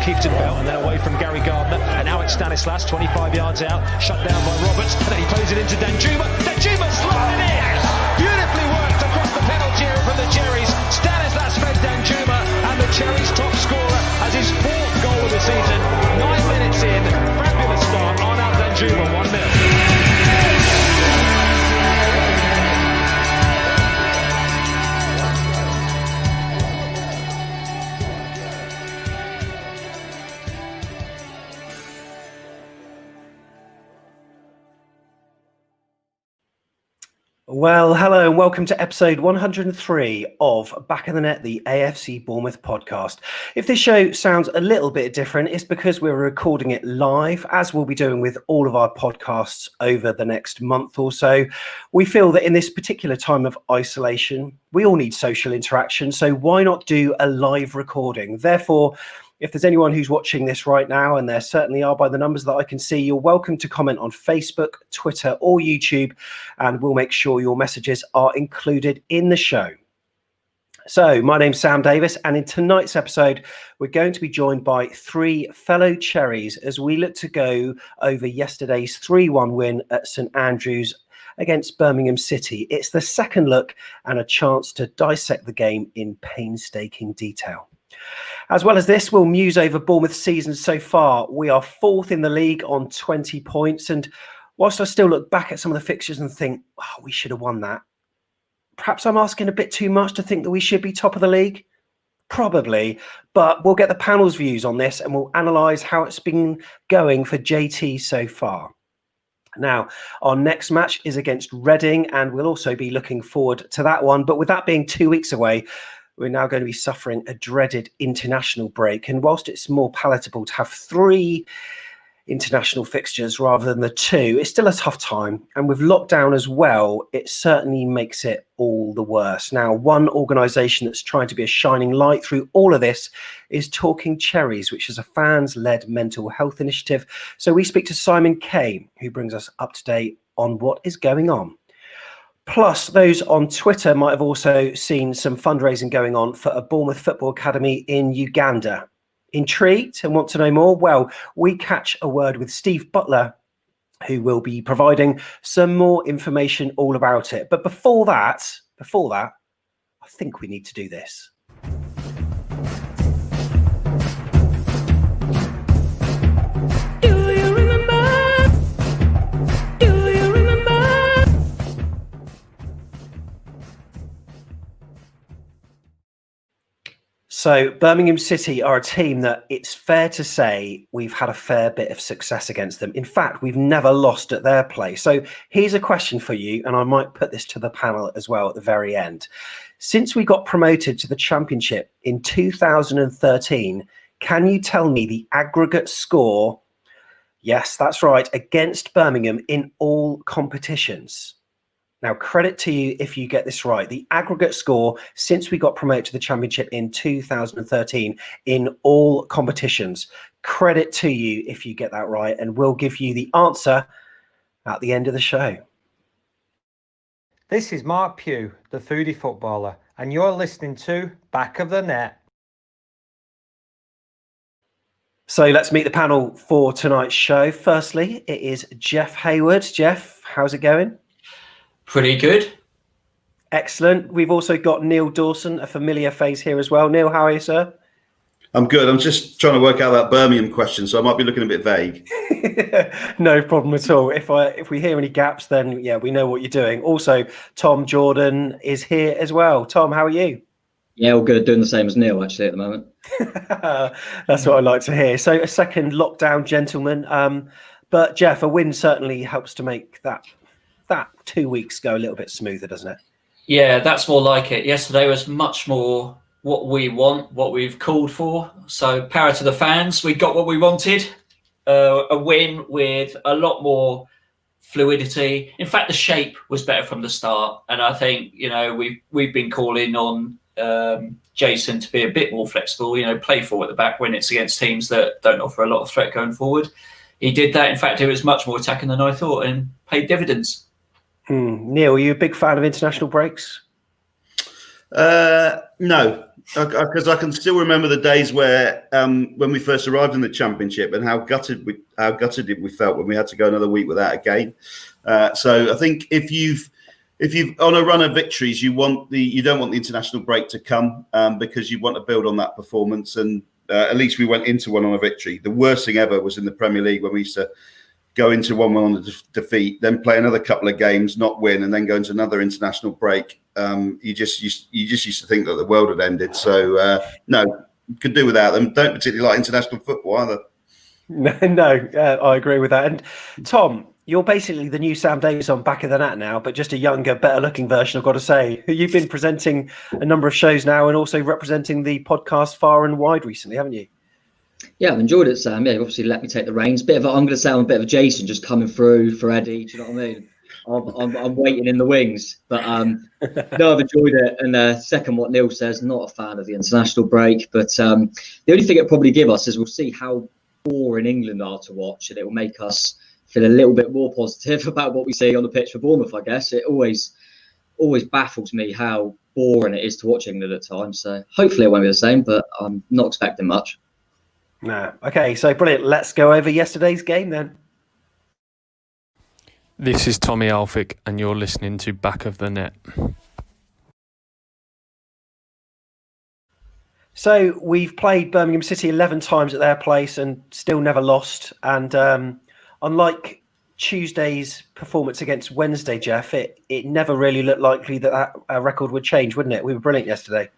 Keefton Belt and then away from Gary Gardner, and now it's Stanislas, 25 yards out, shut down by Roberts, and then he plays it into Danjuma. Danjuma slotted in! Beautifully worked across the penalty area from the Cherries. Stanislas fed Danjuma, and the Cherries top scorer has his 4th goal of the season. 9 minutes in, fabulous start. Arnaud Danjuma, 1-0. Well, hello and welcome to episode 103 of Back of the Net, the AFC Bournemouth podcast. If this show sounds a little bit different, it's because we're recording it live, as we'll be doing with all of our podcasts over the next month or so. We feel that in this particular time of isolation, we all need social interaction, so why not do a live recording? Therefore, if there's anyone who's watching this right now, and there certainly are by the numbers that I can see, you're welcome to comment on Facebook, Twitter or YouTube, and we'll make sure your messages are included in the show. So my name's Sam Davis, and in tonight's episode, we're going to be joined by 3 fellow Cherries as we look to go over yesterday's 3-1 win at St Andrews against Birmingham City. It's the second look and a chance to dissect the game in painstaking detail. As well as this, we'll muse over Bournemouth's season so far. We are 4th in the league on 20 points. And whilst I still look back at some of the fixtures and think, oh, we should have won that, perhaps I'm asking a bit too much to think that we should be top of the league. Probably. But we'll get the panel's views on this and we'll analyse how it's been going for JT so far. Now, our next match is against Reading, and we'll also be looking forward to that one. But with that being 2 weeks away, we're now going to be suffering a dreaded international break. And whilst it's more palatable to have 3 international fixtures rather than the 2, it's still a tough time. And with lockdown as well, it certainly makes it all the worse. Now, one organisation that's trying to be a shining light through all of this is Talking Cherries, which is a fans-led mental health initiative. So we speak to Simon Kay, who brings us up to date on what is going on. Plus, those on Twitter might have also seen some fundraising going on for a Bournemouth Football Academy in Uganda. Intrigued and want to know more? Well, we catch a word with Steve Butler, who will be providing some more information all about it. But before that, I think we need to do this. So Birmingham City are a team that it's fair to say we've had a fair bit of success against them. In fact, we've never lost at their place. So here's a question for you, and I might put this to the panel as well at the very end. Since we got promoted to the Championship in 2013, can you tell me the aggregate score? Yes, that's right, against Birmingham in all competitions. Now, credit to you if you get this right. The aggregate score since we got promoted to the Championship in 2013 in all competitions. Credit to you if you get that right, and we'll give you the answer at the end of the show. This is Mark Pugh, the foodie footballer, and you're listening to Back of the Net. So let's meet the panel for tonight's show. Firstly, it is Jeff Hayward. Jeff, how's it going? Pretty good. Excellent. We've also got Neil Dawson, a familiar face here as well. Neil, how are you, sir? I'm good. I'm just trying to work out that Birmingham question, so I might be looking a bit vague. No problem at all. If we hear any gaps, then yeah, we know what you're doing. Also, Tom Jordan is here as well. Tom, how are you? Yeah, all good. Doing the same as Neil, actually, at the moment. That's what I like to hear. So a second lockdown, gentlemen. But Jeff, a win certainly helps to make that 2 weeks go a little bit smoother, doesn't it? Yeah, that's more like it. Yesterday was much more what we want, what we've called for. So power to the fans. We got what we wanted. A win with a lot more fluidity. In fact, the shape was better from the start. And I think, we've been calling on Jason to be a bit more flexible, play forward at the back when it's against teams that don't offer a lot of threat going forward. He did that. In fact, it was much more attacking than I thought and paid dividends. Neil, are you a big fan of international breaks? No, because I can still remember the days where when we first arrived in the Championship and how gutted we felt when we had to go another week without a game. So I think if you've on a run of victories, you don't want the international break to come because you want to build on that performance. And at least we went into one on a victory. The worst thing ever was in the Premier League when we used to go into 1-1 on a defeat, then play another couple of games, not win, and then go into another international break. You just used to think that the world had ended. So no, could do without them. Don't particularly like international football either. No, I agree with that. And Tom, you're basically the new Sam Davis on Back of the Net now, but just a younger, better-looking version, I've got to say. You've been presenting a number of shows now and also representing the podcast Far and Wide recently, haven't you? Yeah, I've enjoyed it, Sam. Yeah, obviously let me take the reins. I'm going to say I'm a bit of a Jason just coming through for Eddie. Do you know what I mean? I'm waiting in the wings. But no, I've enjoyed it. And second, what Neil says, not a fan of the international break. But the only thing it'll probably give us is we'll see how boring England are to watch. And it will make us feel a little bit more positive about what we see on the pitch for Bournemouth, I guess. It always baffles me how boring it is to watch England at times. So hopefully it won't be the same, but I'm not expecting much. No. Okay, so brilliant. Let's go over yesterday's game then. This is Tommy Alfick, and you're listening to Back of the Net. So we've played Birmingham City 11 times at their place and still never lost. And unlike Tuesday's performance against Wednesday, Jeff, it never really looked likely that record would change, wouldn't it? We were brilliant yesterday.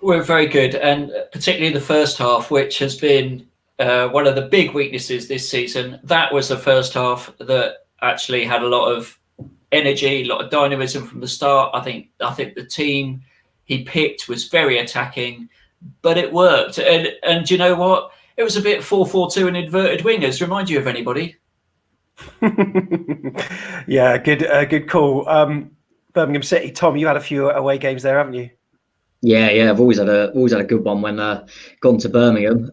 We're very good, and particularly the first half, which has been one of the big weaknesses this season. That was the first half that actually had a lot of energy, a lot of dynamism from the start. I think the team he picked was very attacking, but it worked. And do you know what? It was a bit 4-4-2 and inverted wingers. Remind you of anybody? Yeah, good call. Birmingham City, Tom, you had a few away games there, haven't you? Yeah, I've always had a good one when gone to Birmingham.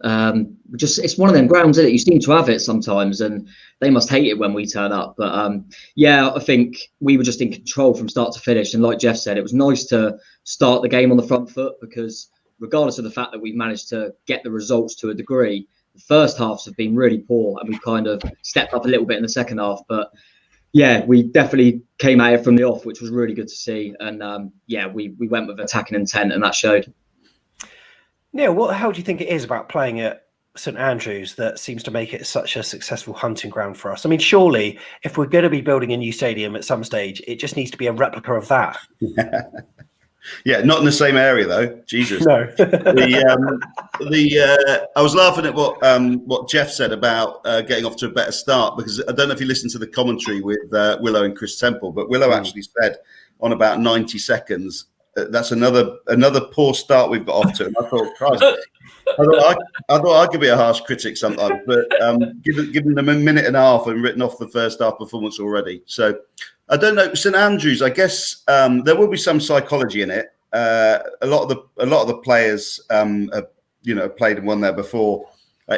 It's one of them grounds, isn't it? You seem to have it sometimes, and they must hate it when we turn up. But I think we were just in control from start to finish. And like Jeff said, it was nice to start the game on the front foot because regardless of the fact that we've managed to get the results to a degree, the first halves have been really poor, and we've kind of stepped up a little bit in the second half. But yeah, we definitely came at it from the off, which was really good to see. And we went with attacking intent, and that showed. Neil, how do you think it is about playing at St Andrews that seems to make it such a successful hunting ground for us? I mean, surely if we're going to be building a new stadium at some stage, it just needs to be a replica of that. Yeah, not in the same area though. Jesus. No. I was laughing at what Jeff said about getting off to a better start, because I don't know if you listened to the commentary with Willow and Chris Temple, but Willow actually said on about 90 seconds that's another poor start we've got off to. And I thought, Christ, I thought I could be a harsh critic sometimes, but given them a minute and a half and written off the first half performance already. So I don't know. St Andrews, I guess there will be some psychology in it. A lot of the players have played and won there before.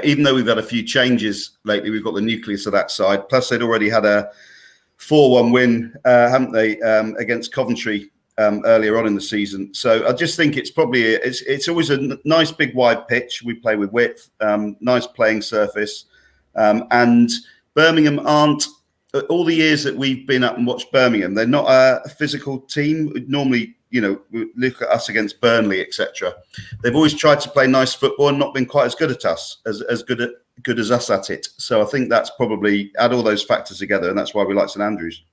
Even though we've had a few changes lately, we've got the nucleus of that side. Plus, they'd already had a 4-1 win, haven't they, against Coventry earlier on in the season. So I just think it's probably it's always a nice big wide pitch. We play with width, nice playing surface, and Birmingham aren't. All the years that we've been up and watched Birmingham, they're not a physical team. Normally, we look at us against Burnley, etc. They've always tried to play nice football and not been quite as good at us, as good as us at it. So I think that's probably add all those factors together, and that's why we like St Andrews.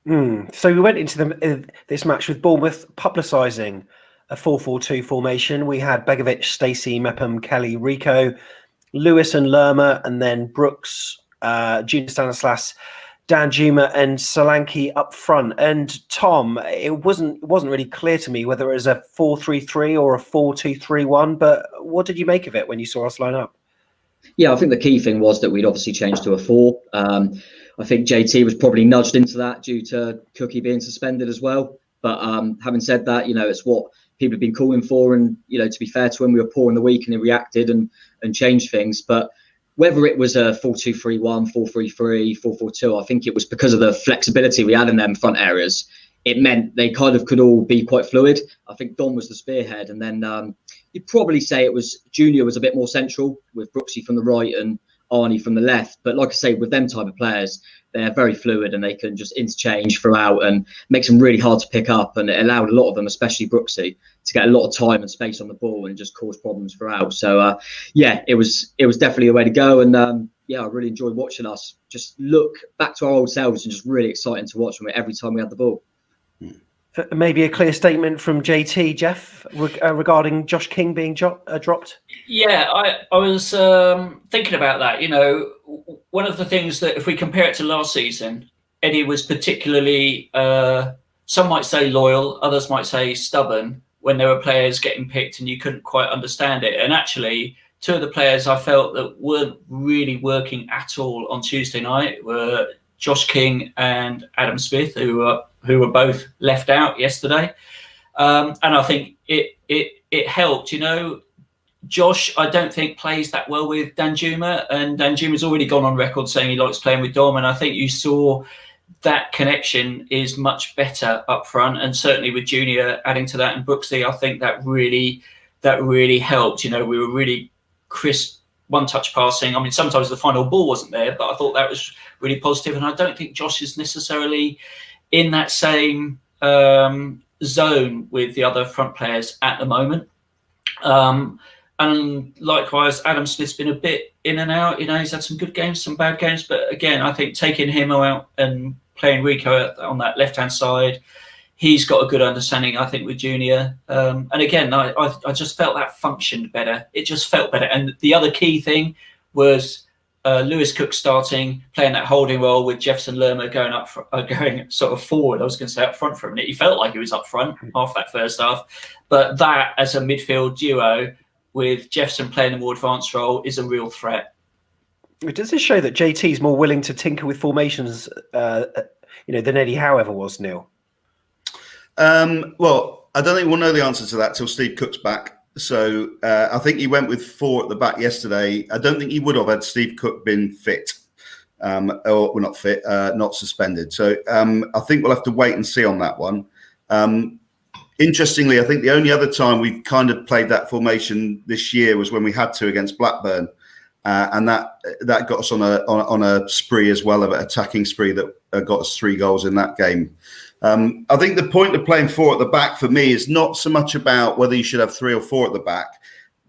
So we went into this match with Bournemouth publicising a 4-4-2 formation. We had Begovic, Stacey, Mepham, Kelly, Rico, Lewis and Lerma, and then Brooks, Junior Stanislas, Danjuma and Solanke up front. And Tom, it wasn't really clear to me whether it was a 4-3-3 or a 4-2-3-1, but what did you make of it when you saw us line up? Yeah, I think the key thing was that we'd obviously changed to a 4. I think JT was probably nudged into that due to Cookie being suspended as well. But having said that, it's what people have been calling for. And, to be fair to him, we were poor in the week and he reacted and changed things. But whether it was a 4-2-3-1, 4-3-3, 4-4-2, I think it was because of the flexibility we had in them front areas. it meant they kind of could all be quite fluid. I think Don was the spearhead, and then you'd probably say it was Junior was a bit more central with Brooksy from the right and Arnie from the left. But like I say, with them type of players, they're very fluid and they can just interchange throughout and makes them really hard to pick up. And it allowed a lot of them, especially Brooksy, to get a lot of time and space on the ball and just cause problems throughout. So it was definitely the way to go. And I really enjoyed watching us just look back to our old selves and just really exciting to watch every time we had the ball. Maybe a clear statement from JT, Jeff, regarding Josh King being dropped? Yeah, I was thinking about that. You know, one of the things that if we compare it to last season, Eddie was particularly, some might say loyal, others might say stubborn when there were players getting picked and you couldn't quite understand it. And actually, two of the players I felt that weren't really working at all on Tuesday night were Josh King and Adam Smith, who were both left out yesterday. And I think it helped. You know, Josh, I don't think plays that well with Danjuma, and Danjuma's already gone on record saying he likes playing with Dom, and I think you saw that connection is much better up front, and certainly with Junior adding to that and Brooksy, I think that really helped. You know, we were really crisp one-touch passing. I mean, sometimes the final ball wasn't there, but I thought that was really positive, and I don't think Josh is necessarily in that same zone with the other front players at the moment. And likewise, Adam Smith's been a bit in and out. You know, he's had some good games, some bad games. But again, I think taking him out and playing Rico on that left-hand side, he's got a good understanding, I think, with Junior. And again, I just felt that functioned better. It just felt better. And the other key thing was Lewis Cook starting, playing that holding role with Jefferson Lerma going sort of forward. I was going to say up front for a minute. He felt like he was up front half that first half. But that, as a midfield duo, with Jefferson playing a more advanced role, is a real threat. Does this show that JT is more willing to tinker with formations, than Eddie Howe ever was, Neil? Well, I don't think we'll know the answer to that till Steve Cook's back. So I think he went with 4 at the back yesterday. I don't think he would have had Steve Cook been fit, not fit, not suspended. So I think we'll have to wait and see on that one. Interestingly, I think the only other time we've kind of played that formation this year was when we had to against Blackburn, and that got us on a spree as well, of an attacking spree that got us 3 goals in that game. I think the point of playing 4 at the back for me is not so much about whether you should have 3 or 4 at the back.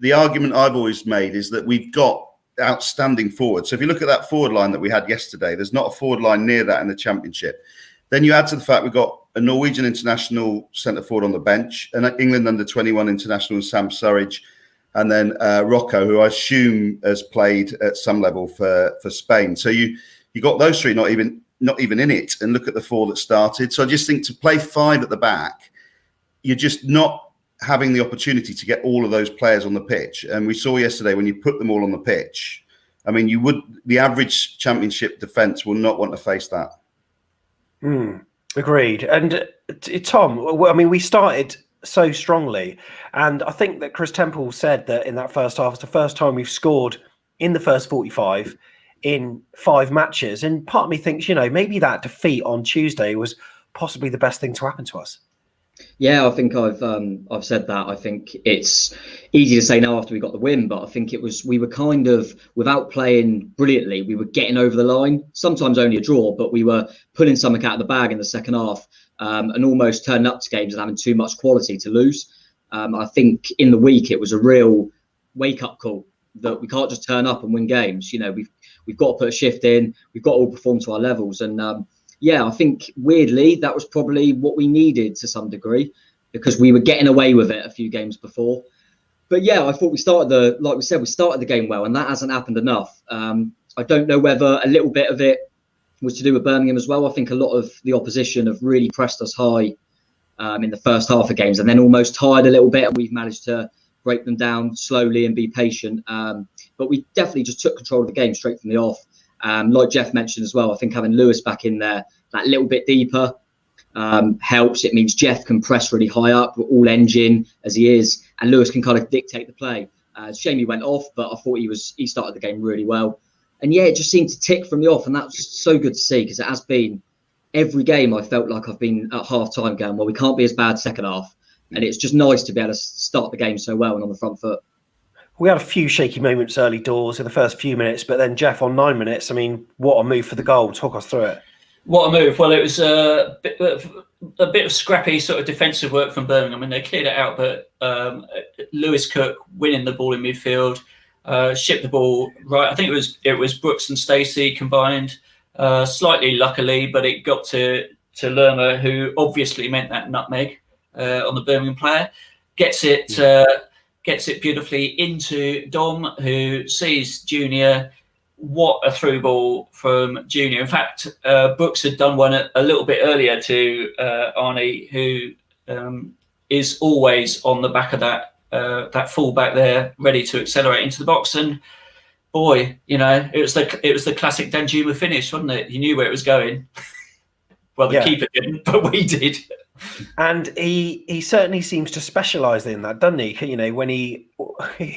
The argument I've always made is that we've got outstanding forwards. So if you look at that forward line that we had yesterday, there's not a forward line near that in the Championship. Then you add to the fact we've got a Norwegian international centre forward on the bench, an England under-21 international, Sam Surridge, and then Rocco, who I assume has played at some level for Spain. So you got those 3 not even in it, and look at the 4 that started. So I just think to play 5 at the back, you're just not having the opportunity to get all of those players on the pitch. And we saw yesterday when you put them all on the pitch, I mean, the average Championship defence will not want to face that. Agreed. And Tom, I mean, we started so strongly, and I think that Chris Temple said that in that first half, it's the first time we've scored in the first 45 in 5 matches. And part of me thinks, maybe that defeat on Tuesday was possibly the best thing to happen to us. Yeah, I think I've said that. I think it's easy to say now after we got the win, but I think we were kind of, without playing brilliantly, we were getting over the line. Sometimes only a draw, but we were pulling something out of the bag in the second half, and almost turning up to games and having too much quality to lose. I think in the week it was a real wake-up call that we can't just turn up and win games. We've got to put a shift in. We've got to all perform to our levels, and I think weirdly that was probably what we needed to some degree, because we were getting away with it a few games before. But I thought we started the game well, and that hasn't happened enough. I don't know whether a little bit of it was to do with Birmingham as well. I think a lot of the opposition have really pressed us high in the first half of games, and then almost tired a little bit, and we've managed to break them down slowly and be patient. But we definitely just took control of the game straight from the off. Like Jeff mentioned as well, I think having Lewis back in there that little bit deeper helps. It means Jeff can press really high up, all engine as he is, and Lewis can kind of dictate the play. Shame he went off, but I thought he started the game really well. And it just seemed to tick from the off, and that was so good to see, because it has been every game I felt like I've been at half-time going, well, we can't be as bad second half. And it's just nice to be able to start the game so well and on the front foot. We had a few shaky moments early doors in the first few minutes, but then Jeff, on 9 minutes, I mean, what a move for the goal. Talk us through it. What a move. Well, it was a bit of scrappy sort of defensive work from Birmingham. I mean, they cleared it out, but Lewis Cook winning the ball in midfield, shipped the ball right. I think it was Brooks and Stacey combined, slightly luckily, but it got to Lerma, who obviously meant that nutmeg on the Birmingham player. Gets it beautifully into Dom, who sees Junior. What a through ball from Junior. In fact, Brooks had done one a little bit earlier to Arnie, who is always on the back of that full back there, ready to accelerate into the box. And boy, it was the classic Danjuma finish, wasn't it? You knew where it was going. Well, the keeper didn't, but we did. And he certainly seems to specialise in that, doesn't he? When he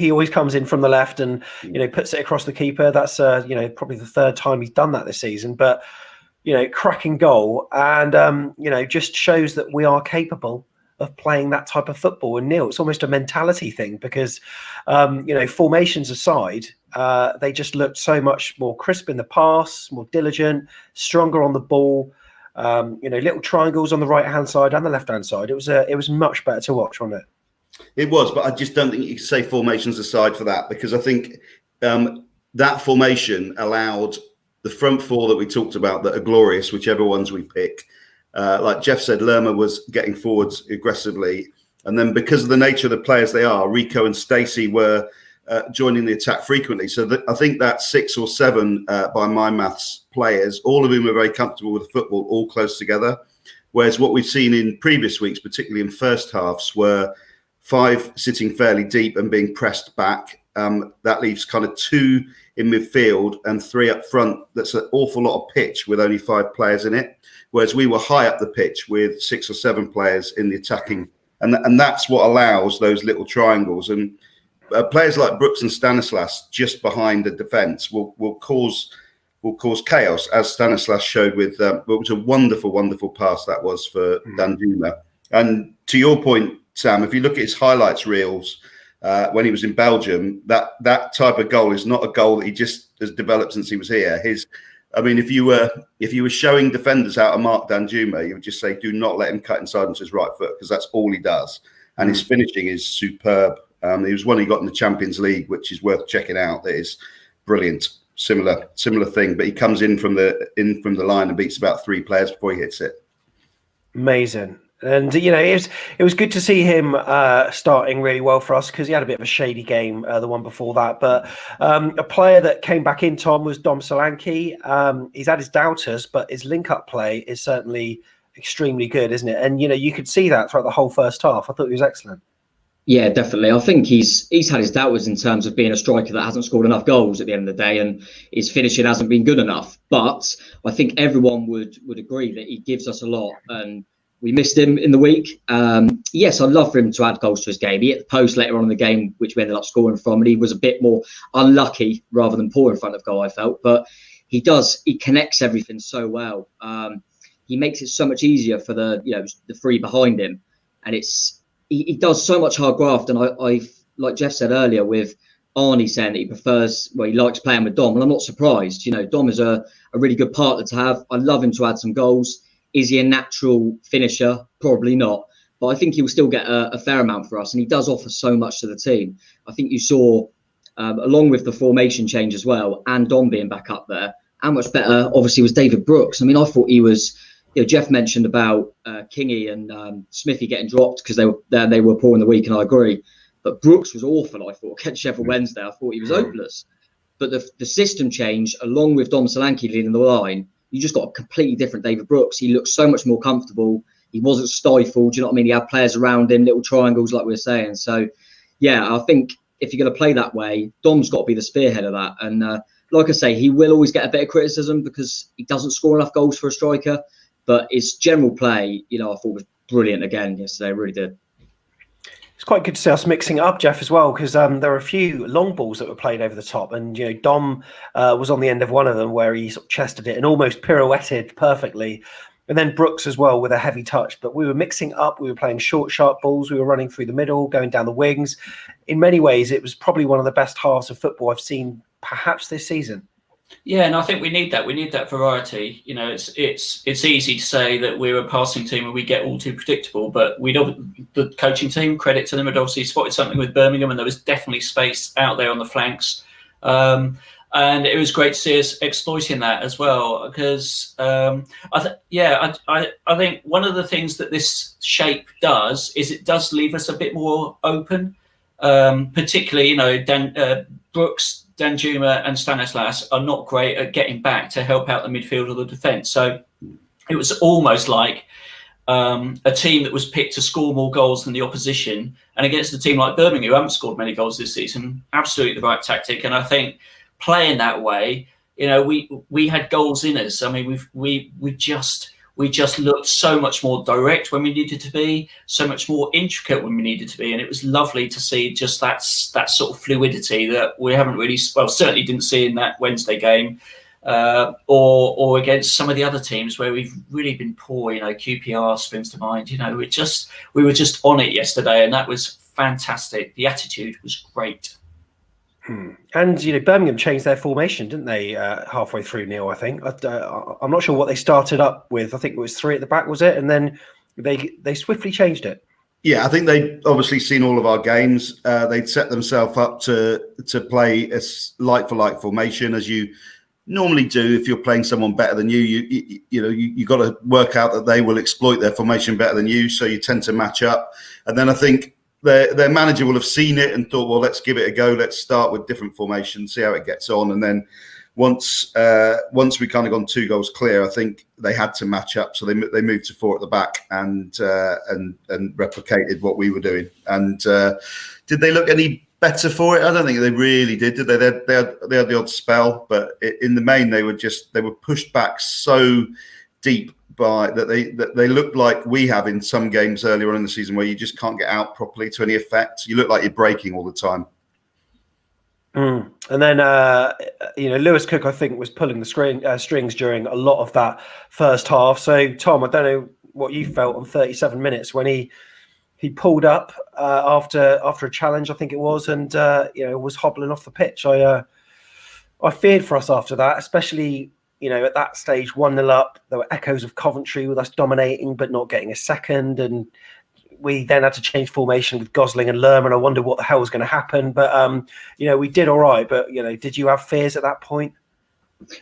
always comes in from the left and puts it across the keeper. That's probably the third time he's done that this season. But cracking goal, and just shows that we are capable of playing that type of football. And Neil, it's almost a mentality thing because formations aside, they just looked so much more crisp in the pass, more diligent, stronger on the ball. Little triangles on the right hand side and the left hand side. It was much better to watch, wasn't it? It was, but I just don't think you can say formations aside for that, because I think that formation allowed the front four that we talked about that are glorious, whichever ones we pick. Like Jeff said, Lerma was getting forwards aggressively, and then because of the nature of the players they are, Rico and Stacey were joining the attack frequently. So I think that 6 or 7, by my maths, players, all of whom are very comfortable with the football, all close together. Whereas what we've seen in previous weeks, particularly in first halves, were 5 sitting fairly deep and being pressed back. That leaves kind of 2 in midfield and 3 up front. That's an awful lot of pitch with only 5 players in it. Whereas we were high up the pitch with 6 or 7 players in the attacking. And that's what allows those little triangles. And players like Brooks and Stanislas just behind the defence will cause chaos, as Stanislas showed with it was a wonderful, wonderful pass that was for Danjuma. And to your point, Sam, if you look at his highlights reels when he was in Belgium, that type of goal is not a goal that he just has developed since he was here. If you were showing defenders how to mark Danjuma, you would just say, do not let him cut inside onto his right foot, because that's all he does. And his finishing is superb. He was one he got in the Champions League, which is worth checking out. That is brilliant. Similar thing, but he comes in from the line and beats about 3 players before he hits it. Amazing. And it was good to see him starting really well for us, because he had a bit of a shady game, the one before that. But a player that came back in, Tom, was Dom Solanke. He's had his doubters, but his link-up play is certainly extremely good, isn't it? And you could see that throughout the whole first half. I thought he was excellent. Yeah, definitely. I think he's had his doubters in terms of being a striker that hasn't scored enough goals at the end of the day, and his finishing hasn't been good enough. But I think everyone would agree that he gives us a lot, and we missed him in the week. Yes, I'd love for him to add goals to his game. He hit the post later on in the game, which we ended up scoring from, and he was a bit more unlucky rather than poor in front of goal, I felt. But he connects everything so well. He makes it so much easier for the 3 behind him, and he does so much hard graft. And I like Jeff said earlier, with Arnie saying that he likes playing with Dom, and I'm not surprised. Dom is a really good partner to have. I'd love him to add some goals. Is he a natural finisher? Probably not, but I think he will still get a fair amount for us, and he does offer so much to the team. I think you saw, along with the formation change as well, and Dom being back up there, how much better obviously was David Brooks. I mean, I thought he was. Jeff mentioned about Kingy and Smithy getting dropped because they were poor in the week, and I agree. But Brooks was awful, I thought, against Sheffield Wednesday. I thought he was hopeless. But the system change, along with Dom Solanke leading the line, you just got a completely different David Brooks. He looked so much more comfortable. He wasn't stifled. Do you know what I mean? He had players around him, little triangles, like we were saying. So, yeah, I think if you're going to play that way, Dom's got to be the spearhead of that. And like I say, he will always get a bit of criticism because he doesn't score enough goals for a striker. But his general play, I thought was brilliant again yesterday. Really did. It's quite good to see us mixing it up, Jeff, as well, because there were a few long balls that were played over the top, and Dom was on the end of one of them where he sort of chested it and almost pirouetted perfectly And then Brooks as well with a heavy touch. But we were mixing up. We were playing short, sharp balls. We were running through the middle, going down the wings. In many ways, it was probably one of the best halves of football I've seen perhaps this season. Yeah, and I think we need that. We need that variety. You know, it's easy to say that we're a passing team and we get all too predictable, but we don't. The coaching team, credit to them, had obviously spotted something with Birmingham, and there was definitely space out there on the flanks. And it was great to see us exploiting that as well, because I think one of the things that this shape does is it does leave us a bit more open, particularly, you know, Brooks, Danjuma and Stanislas are not great at getting back to help out the midfield or the defence. So it was almost like a team that was picked to score more goals than the opposition. And against a team like Birmingham, who haven't scored many goals this season, absolutely the right tactic. And I think playing that way, you know, we had goals in us. I mean, we just looked so much more direct when we needed to be, so much more intricate when we needed to be, and it was lovely to see just that sort of fluidity that we haven't really, certainly didn't see in that Wednesday game, or against some of the other teams where we've really been poor. You know, QPR springs to mind. You know, we were just on it yesterday, and that was fantastic. The attitude was great. And, you know, Birmingham changed their formation, didn't they, halfway through, Neil, I think. I'm not sure what they started up with. I think it was 3 at the back, was it? And then they swiftly changed it. Yeah, I think they'd obviously seen all of our games. They'd set themselves up to play a like-for-like formation, as you normally do if you're playing someone better than you. You got to work out that they will exploit their formation better than you, so you tend to match up. And then I think their manager will have seen it and thought, well, let's give it a go. Let's start with different formations, see how it gets on. And then once we kind of gone 2 goals clear, I think they had to match up. So they moved to 4 at the back and replicated what we were doing. And did they look any better for it? I don't think they really did they? They had the odd spell, but in the main, they were pushed back so deep by that they looked like we have in some games earlier on in the season where you just can't get out properly to any effect. You look like you're breaking all the time. And then Lewis Cook, I think, was pulling the strings during a lot of that first half. So Tom, I don't know what you felt on 37 minutes when he pulled up after a challenge, I think it was, and was hobbling off the pitch. I feared for us after that, especially, you know, at that stage, 1-0 up. There were echoes of Coventry with us dominating but not getting a second, and we then had to change formation with Gosling and Lerman. I wonder what the hell was going to happen, but we did all right. But did you have fears at that point?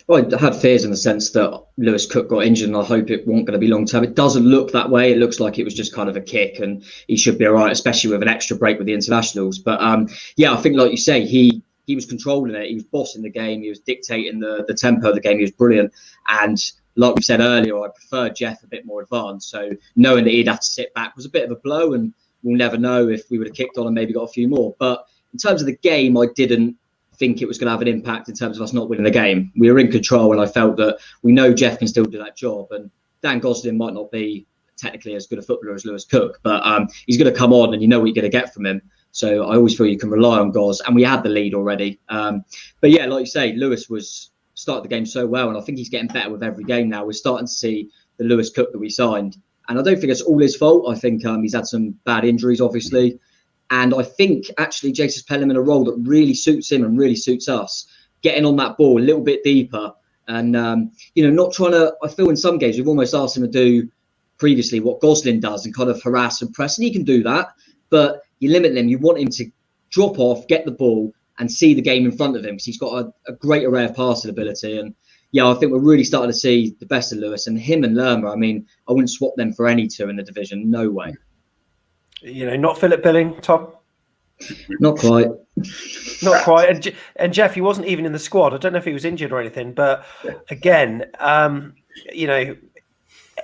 Well, I had fears in the sense that Lewis Cook got injured, and I hope it wasn't going to be long term. It doesn't look that way. It looks like it was just kind of a kick, and he should be all right, especially with an extra break with the internationals. But I think, like you say, he was controlling it. He was bossing the game. He was dictating the tempo of the game. He was brilliant. And like we said earlier, I preferred Jeff a bit more advanced. So knowing that he'd have to sit back was a bit of a blow, and we'll never know if we would have kicked on and maybe got a few more. But in terms of the game, I didn't think it was going to have an impact in terms of us not winning the game. We were in control, and I felt that we know Jeff can still do that job. And Dan Gosling might not be technically as good a footballer as Lewis Cook, but he's going to come on, and you know what you're going to get from him. So I always feel you can rely on Gos, and we had the lead already. But yeah, like you say, Lewis started the game so well, and I think he's getting better with every game now. We're starting to see the Lewis Cook that we signed, and I don't think it's all his fault. I think he's had some bad injuries, obviously, and I think actually Jason's playing him in a role that really suits him and really suits us, getting on that ball a little bit deeper, and not trying to. I feel in some games we've almost asked him to do previously what Gosling does and kind of harass and press, and he can do that, but you limit him. You want him to drop off, get the ball, and see the game in front of him, because he's got a great array of passing ability. And I think we're really starting to see the best of Lewis, and him and Lerma. I mean, I wouldn't swap them for any two in the division. No way. Not Philip Billing, Tom? Not quite. Not quite. And Jeff, he wasn't even in the squad. I don't know if he was injured or anything, but again,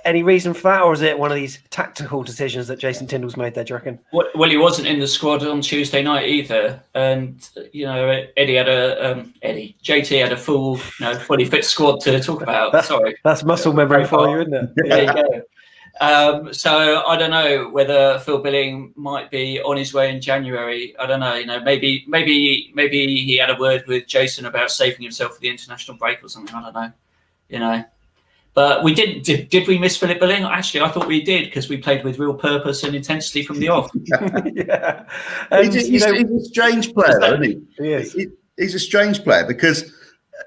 any reason for that, or is it one of these tactical decisions that Jason Tindall's made there, do you reckon? Well, he wasn't in the squad on Tuesday night either, and JT had a full, fully fit squad to talk about. That's muscle memory for you, isn't it? There you go. So I don't know whether Phil Billing might be on his way in January. I don't know. Maybe he had a word with Jason about saving himself for the international break or something. I don't know. But we didn't. Did we miss Philip Billing? Actually, I thought we did because we played with real purpose and intensity from the off. Yeah. He's a strange player, isn't he? Yes. He's a strange player because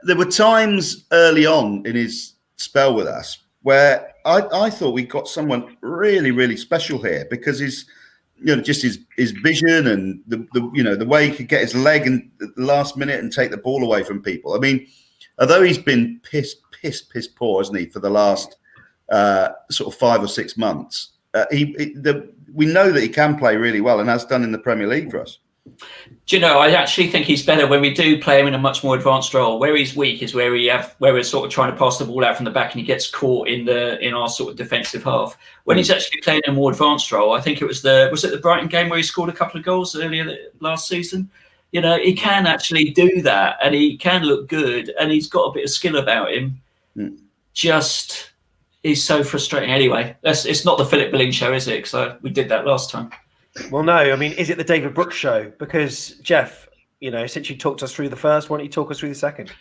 there were times early on in his spell with us where I thought we got someone really, really special here because his vision and the way he could get his leg in the last minute and take the ball away from people. I mean, although he's been piss poor, isn't he, for the last sort of 5 or 6 months, we know that he can play really well and has done in the Premier League for us. Do you know, I actually think he's better when we do play him in a much more advanced role. Where he's weak is where we're sort of trying to pass the ball out from the back and he gets caught in our sort of defensive half. When he's actually playing in a more advanced role, I think it was the Brighton game where he scored a couple of goals earlier last season. You know, he can actually do that and he can look good and he's got a bit of skill about him. Just, he's so frustrating. Anyway, it's not the Philip Billing show, is it? Because we did that last time. Well, no. I mean, is it the David Brooks show? Because, Jeff, since you talked us through the first, why don't you talk us through the second?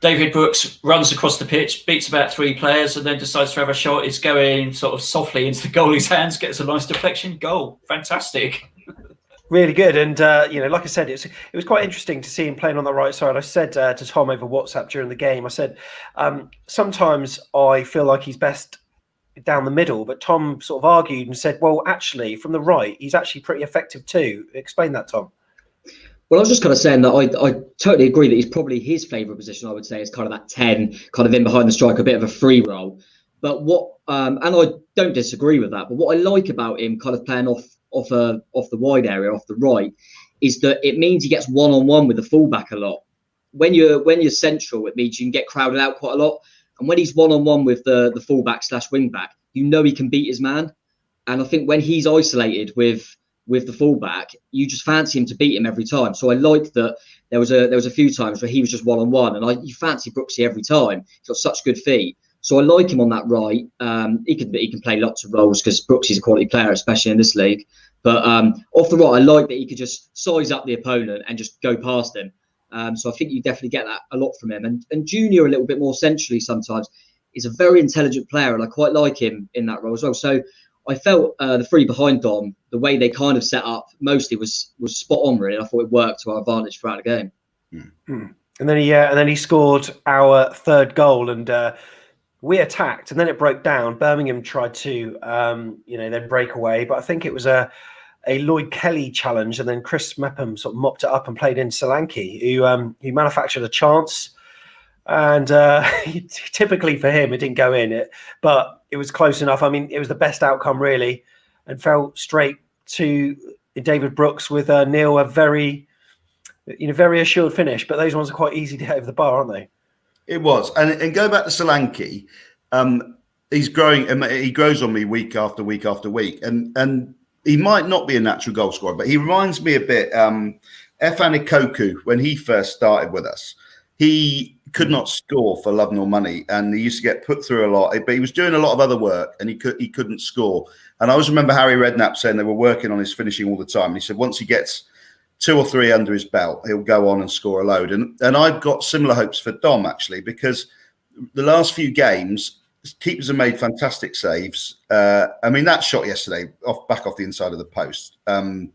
David Brooks runs across the pitch, beats about 3 players, and then decides to have a shot. It's going sort of softly into the goalie's hands, gets a nice deflection, goal. Fantastic. Really good. And, like I said, it was quite interesting to see him playing on the right side. I said to Tom over WhatsApp during the game, I said, sometimes I feel like he's best down the middle, but Tom sort of argued and said, well, actually, from the right, he's actually pretty effective too. Explain that, Tom. Well, I was just kind of saying that I totally agree that he's probably his favourite position, I would say, is kind of that 10, kind of in behind the striker, a bit of a free role. But and I don't disagree with that, but what I like about him kind of playing off the wide area, off the right, is that it means he gets one-on-one with the fullback a lot. When you're central, it means you can get crowded out quite a lot. And when he's one-on-one with the fullback / wing-back, he can beat his man. And I think when he's isolated with the fullback, you just fancy him to beat him every time. So I like that there was a few times where he was just one-on-one, and you fancy Brooksy every time. He's got such good feet. So I like him on that right. He can play lots of roles because Brooksy's a quality player, especially in this league. But off the right, I like that he could just size up the opponent and just go past him. So I think you definitely get that a lot from him. And Junior, a little bit more centrally sometimes, is a very intelligent player, and I quite like him in that role as well. So I felt the 3 behind Dom, the way they kind of set up mostly was spot on, really. I thought it worked to our advantage throughout the game. And then he scored our 3rd goal, and we attacked, and then it broke down. Birmingham tried to, then break away, but I think it was a Lloyd Kelly challenge, and then Chris Mepham sort of mopped it up and played in Solanke, who manufactured a chance. And typically for him, it didn't go in, but it was close enough. I mean, it was the best outcome, really, and fell straight to David Brooks with Neil, a very assured finish. But those ones are quite easy to hit over the bar, aren't they? It was. And going back to Solanke, he's growing. He grows on me week after week after week. And he might not be a natural goal scorer, but he reminds me a bit. Efan Ikoku, when he first started with us, he could not score for love nor money, and he used to get put through a lot. But he was doing a lot of other work, and he couldn't score. And I always remember Harry Redknapp saying they were working on his finishing all the time. And he said once he gets 2 or 3 under his belt, he'll go on and score a load. And I've got similar hopes for Dom, actually, because the last few games, keepers have made fantastic saves. I mean, that shot yesterday back off the inside of the post. And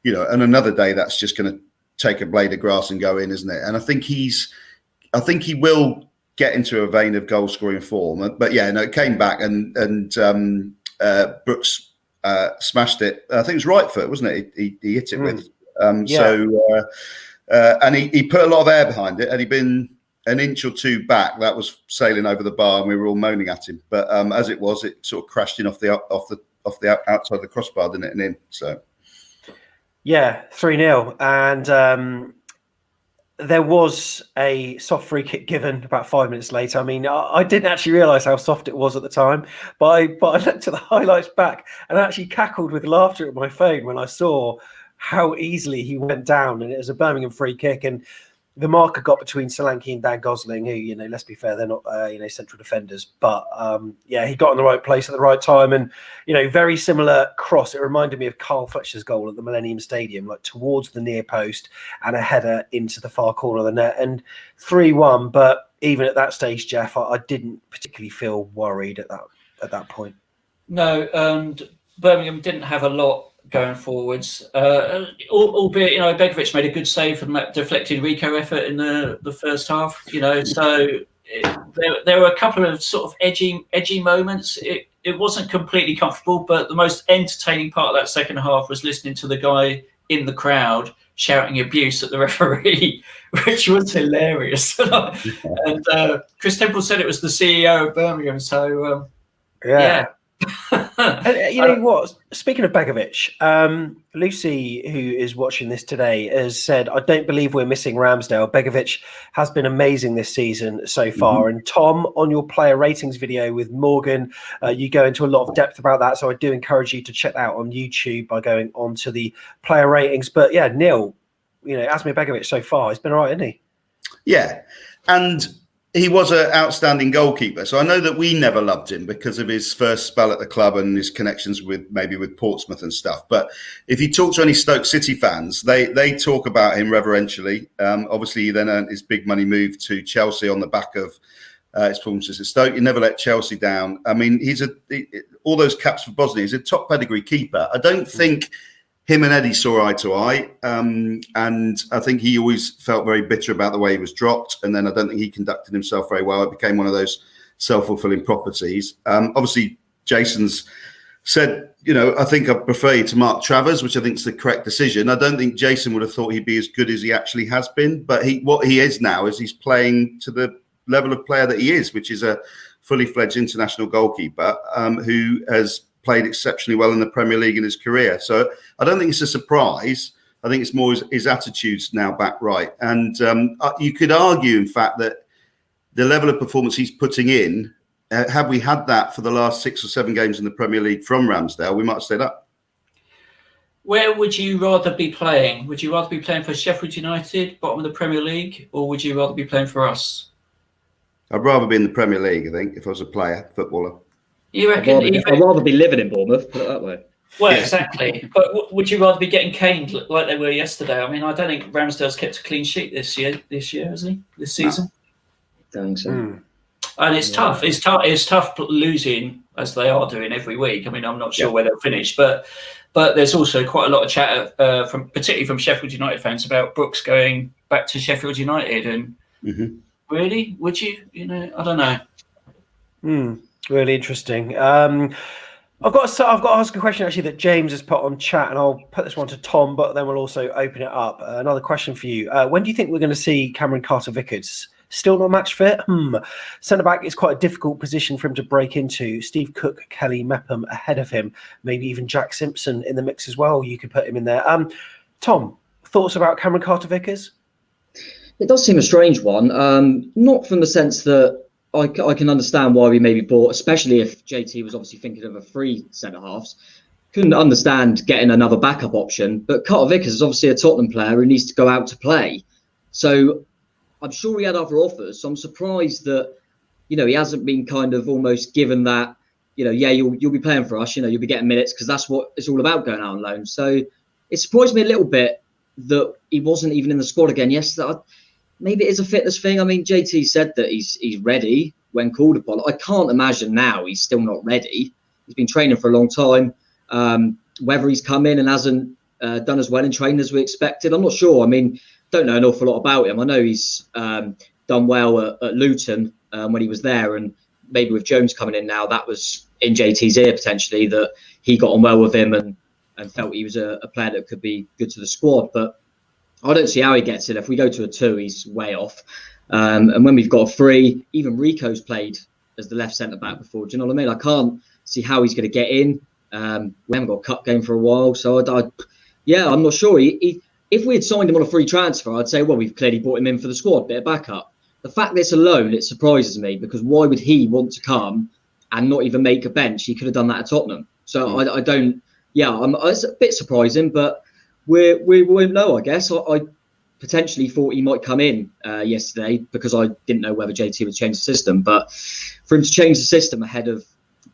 another day that's just going to take a blade of grass and go in, isn't it? And I think he will get into a vein of goal scoring form. But yeah, no, it came back and Brooks smashed it. I think it was right foot, wasn't it? He hit it with. So and he put a lot of air behind it. Had he been an inch or 2 back, that was sailing over the bar, and we were all moaning at him. But as it was, it sort of crashed in off the outside of the crossbar, didn't it? And in. So yeah, 3-0, and there was a soft free kick given about 5 minutes later. I mean, I didn't actually realise how soft it was at the time, but I looked at the highlights back and I actually cackled with laughter at my phone when I saw how easily he went down, and it was a Birmingham free kick. And the marker got between Solanke and Dan Gosling, who, let's be fair, they're not, central defenders. But, he got in the right place at the right time. And, very similar cross. It reminded me of Carl Fletcher's goal at the Millennium Stadium, like towards the near post and a header into the far corner of the net. And 3-1. But even at that stage, Jeff, I didn't particularly feel worried at that point. No, and Birmingham didn't have a lot going forwards, albeit Begovic made a good save from that deflected Rico effort in the first half. So there were a couple of sort of edgy moments. It wasn't completely comfortable, but the most entertaining part of that second half was listening to the guy in the crowd shouting abuse at the referee, which was hilarious. And Chris Temple said it was the CEO of Birmingham. So yeah. And you know what? Speaking of Begovic, Lucy, who is watching this today, has said, "I don't believe we're missing Ramsdale. Begovic has been amazing this season so far." And Tom, on your player ratings video with Morgan, you go into a lot of depth about that. So I do encourage you to check that out on YouTube by going on to the player ratings. But yeah, Neil, Asmir Begovic so far, he's been all right, isn't he? Yeah, and he was an outstanding goalkeeper. So I know that we never loved him because of his first spell at the club and his connections with Portsmouth and stuff. But if you talk to any Stoke City fans, they talk about him reverentially. Obviously, he then earned his big money move to Chelsea on the back of his performances at Stoke. He never let Chelsea down. I mean, all those caps for Bosnia. He's a top pedigree keeper. I don't think him and Eddie saw eye to eye, and I think he always felt very bitter about the way he was dropped, and then I don't think he conducted himself very well. It became one of those self-fulfilling prophecies. Obviously, Jason's said, I think I prefer you to Mark Travers, which I think is the correct decision. I don't think Jason would have thought he'd be as good as he actually has been, but what he is now is he's playing to the level of player that he is, which is a fully fledged international goalkeeper who has played exceptionally well in the Premier League in his career. So I don't think it's a surprise. I think it's more his attitude's now back right. And you could argue, in fact, that the level of performance he's putting in, had we had that for the last 6 or 7 games in the Premier League from Ramsdale, we might have stayed up. Where would you rather be playing? Would you rather be playing for Sheffield United, bottom of the Premier League, or would you rather be playing for us? I'd rather be in the Premier League, I think, if I was a player, footballer. You reckon? I'd rather be living in Bournemouth, put it that way. Well, exactly. But would you rather be getting caned like they were yesterday? I mean, I don't think Ramsdale's kept a clean sheet this year, has he? This season? Don't think so. And it's tough. It's tough losing as they are doing every week. I mean, I'm not sure where they'll finish, but there's also quite a lot of chat particularly from Sheffield United fans about Brooks going back to Sheffield United. And really, would you? I don't know. Really interesting. I've got to ask a question actually that James has put on chat, and I'll put this one to Tom, but then we'll also open it up. Another question for you. When do you think we're going to see Cameron Carter-Vickers? Still not match fit? Centre-back is quite a difficult position for him to break into. Steve Cook, Kelly Mepham ahead of him. Maybe even Jack Simpson in the mix as well. You could put him in there. Tom, thoughts about Cameron Carter-Vickers? It does seem a strange one. Not from the sense that I can understand why we maybe bought, especially if JT was obviously thinking of a 3 centre-halves. Couldn't understand getting another backup option. But Carter-Vickers is obviously a Tottenham player who needs to go out to play. So I'm sure he had other offers. So I'm surprised that, he hasn't been kind of almost given that, you'll be playing for us, you'll be getting minutes because that's what it's all about going out on loan. So it surprised me a little bit that he wasn't even in the squad again yesterday. Maybe it is a fitness thing. I mean, JT said that he's ready when called upon. I can't imagine now he's still not ready. He's been training for a long time. Whether he's come in and hasn't done as well in training as we expected, I'm not sure. I mean, don't know an awful lot about him. I know he's done well at Luton when he was there, and maybe with Jones coming in now, that was in JT's ear potentially, that he got on well with him and felt he was a player that could be good to the squad. But I don't see how he gets it. If we go to a 2, he's way off. And when we've got a 3, even Rico's played as the left centre-back before. Do you know what I mean? I can't see how he's going to get in. We haven't got a cup game for a while. So, I'm not sure. If we had signed him on a free transfer, I'd say, well, we've clearly brought him in for the squad, bit of backup. The fact that it's a loan, it surprises me, because why would he want to come and not even make a bench? He could have done that at Tottenham. So I don't... Yeah, it's a bit surprising, but we won't know, I guess. potentially thought he might come in yesterday because I didn't know whether JT would change the system. But for him to change the system ahead of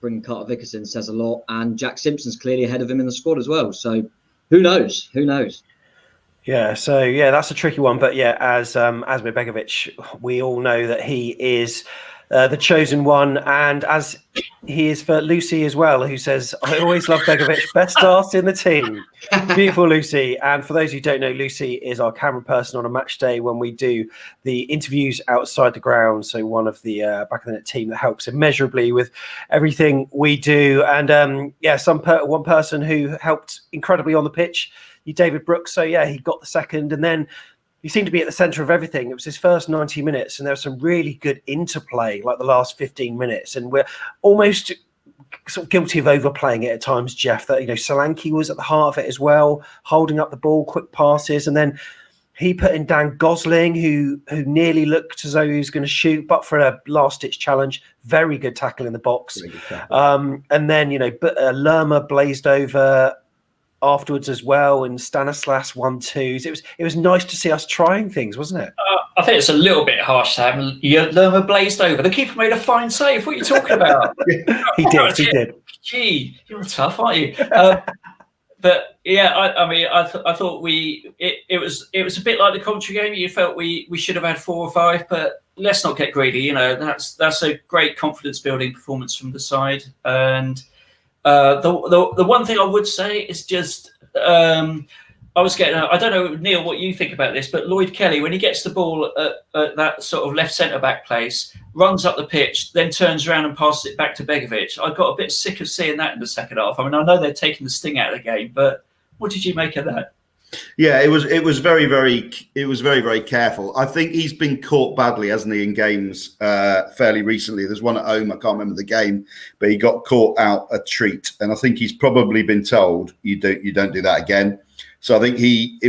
bringing Carter-Vickers in says a lot. And Jack Simpson's clearly ahead of him in the squad as well. So who knows? Who knows? Yeah, so that's a tricky one. But as with Begovic, we all know that he is the chosen one, and as he is for Lucy as well, who says, I always love Begovic, best arse in the team. Beautiful Lucy. And for those who don't know, Lucy is our camera person on a match day when we do the interviews outside the ground. So one of the back of the net team that helps immeasurably with everything we do. And one person who helped incredibly on the pitch, David Brooks. So he got the second, and then he seemed to be at the centre of everything. It was his first 90 minutes, and there was some really good interplay, like the last 15 minutes. And we're almost sort of guilty of overplaying it at times, Jeff, that, Solanke was at the heart of it as well, holding up the ball, quick passes. And then he put in Dan Gosling, who nearly looked as though he was going to shoot, but for a last-ditch challenge, very good tackle in the box. And then, Lerma blazed over afterwards as well, and Stanislas 1-2s. It was nice to see us trying things, wasn't it? I think it's a little bit harsh, Sam. Lerma blazed over. The keeper made a fine save. What are you talking about? He did. Gee, you're tough, aren't you? But I thought it was a bit like the commentary game. You felt we should have had 4 or 5, but let's not get greedy. That's a great confidence building performance from the side. And the one thing I would say is just I don't know, Neil, what you think about this, but Lloyd Kelly, when he gets the ball at that sort of left centre back place, runs up the pitch, then turns around and passes it back to Begovic. I got a bit sick of seeing that in the second half. I mean, I know they're taking the sting out of the game, but what did you make of that? Yeah, it was very, very careful. I think he's been caught badly, hasn't he, in games fairly recently. There's one at home, I can't remember the game, but he got caught out a treat, and I think he's probably been told you don't do that again. So I think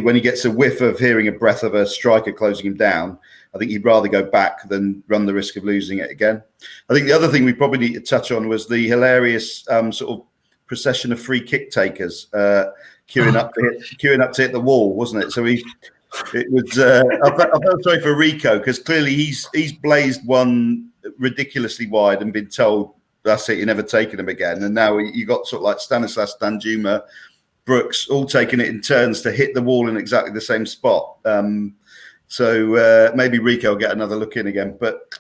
when he gets a whiff of hearing a breath of a striker closing him down, I think he'd rather go back than run the risk of losing it again. I think the other thing we probably need to touch on was the hilarious sort of procession of free kick takers. Queuing up to hit the wall, wasn't it? So I felt sorry for Rico, because clearly he's blazed one ridiculously wide and been told that's it, you're never taking him again. And now you got sort of like Stanislas, Danjuma, Brooks all taking it in turns to hit the wall in exactly the same spot. So maybe Rico will get another look in again. But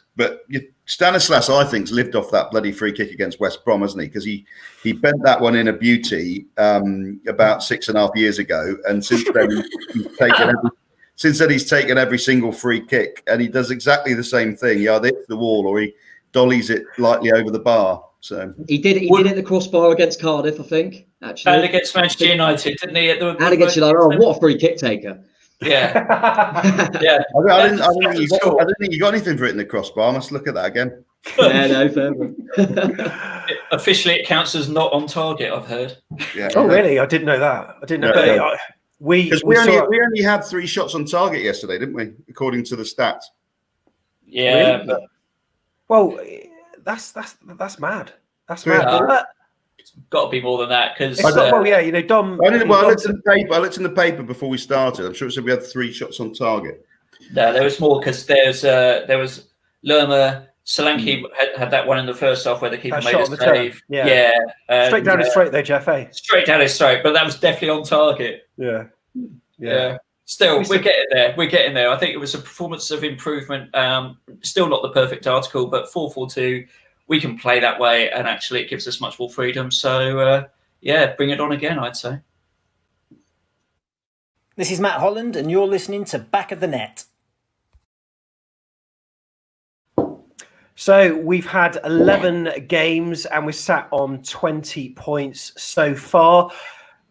Stanislas, I think, has lived off that bloody free kick against West Brom, hasn't he? Because he bent that one in a beauty about 6.5 years ago, and since then he's taken every single free kick, and he does exactly the same thing. He either hits the wall or he dollies it lightly over the bar. So he did it the crossbar against Cardiff, I think. Actually, and against Manchester United, didn't he? And against United. Oh, what a free kick taker! Yeah. I didn't think you got anything for it in the crossbar. I must look at that again. Yeah, no, fair. Officially, it counts as not on target, I've heard. Yeah. Oh, really? I didn't know that. I didn't know. Yeah. We only had 3 shots on target yesterday, didn't we? According to the stats. Yeah. Really? Well, that's mad. That's mad. It's got to be more than that, because Dom. I looked in the paper before we started. I'm sure it said we had 3 shots on target. No, there was more, because there was Lerma. Solanke had that one in the first half where the keeper made a save. Yeah. Straight down his throat, though, Jeff. Straight down his throat, but that was definitely on target. Yeah. Still, we're getting there. I think it was a performance of improvement. Still not the perfect article, but 4-4-2. We can play that way, and actually it gives us much more freedom. So, bring it on again, I'd say. This is Matt Holland, and you're listening to Back of the Net. So we've had 11 games, and we're sat on 20 points so far.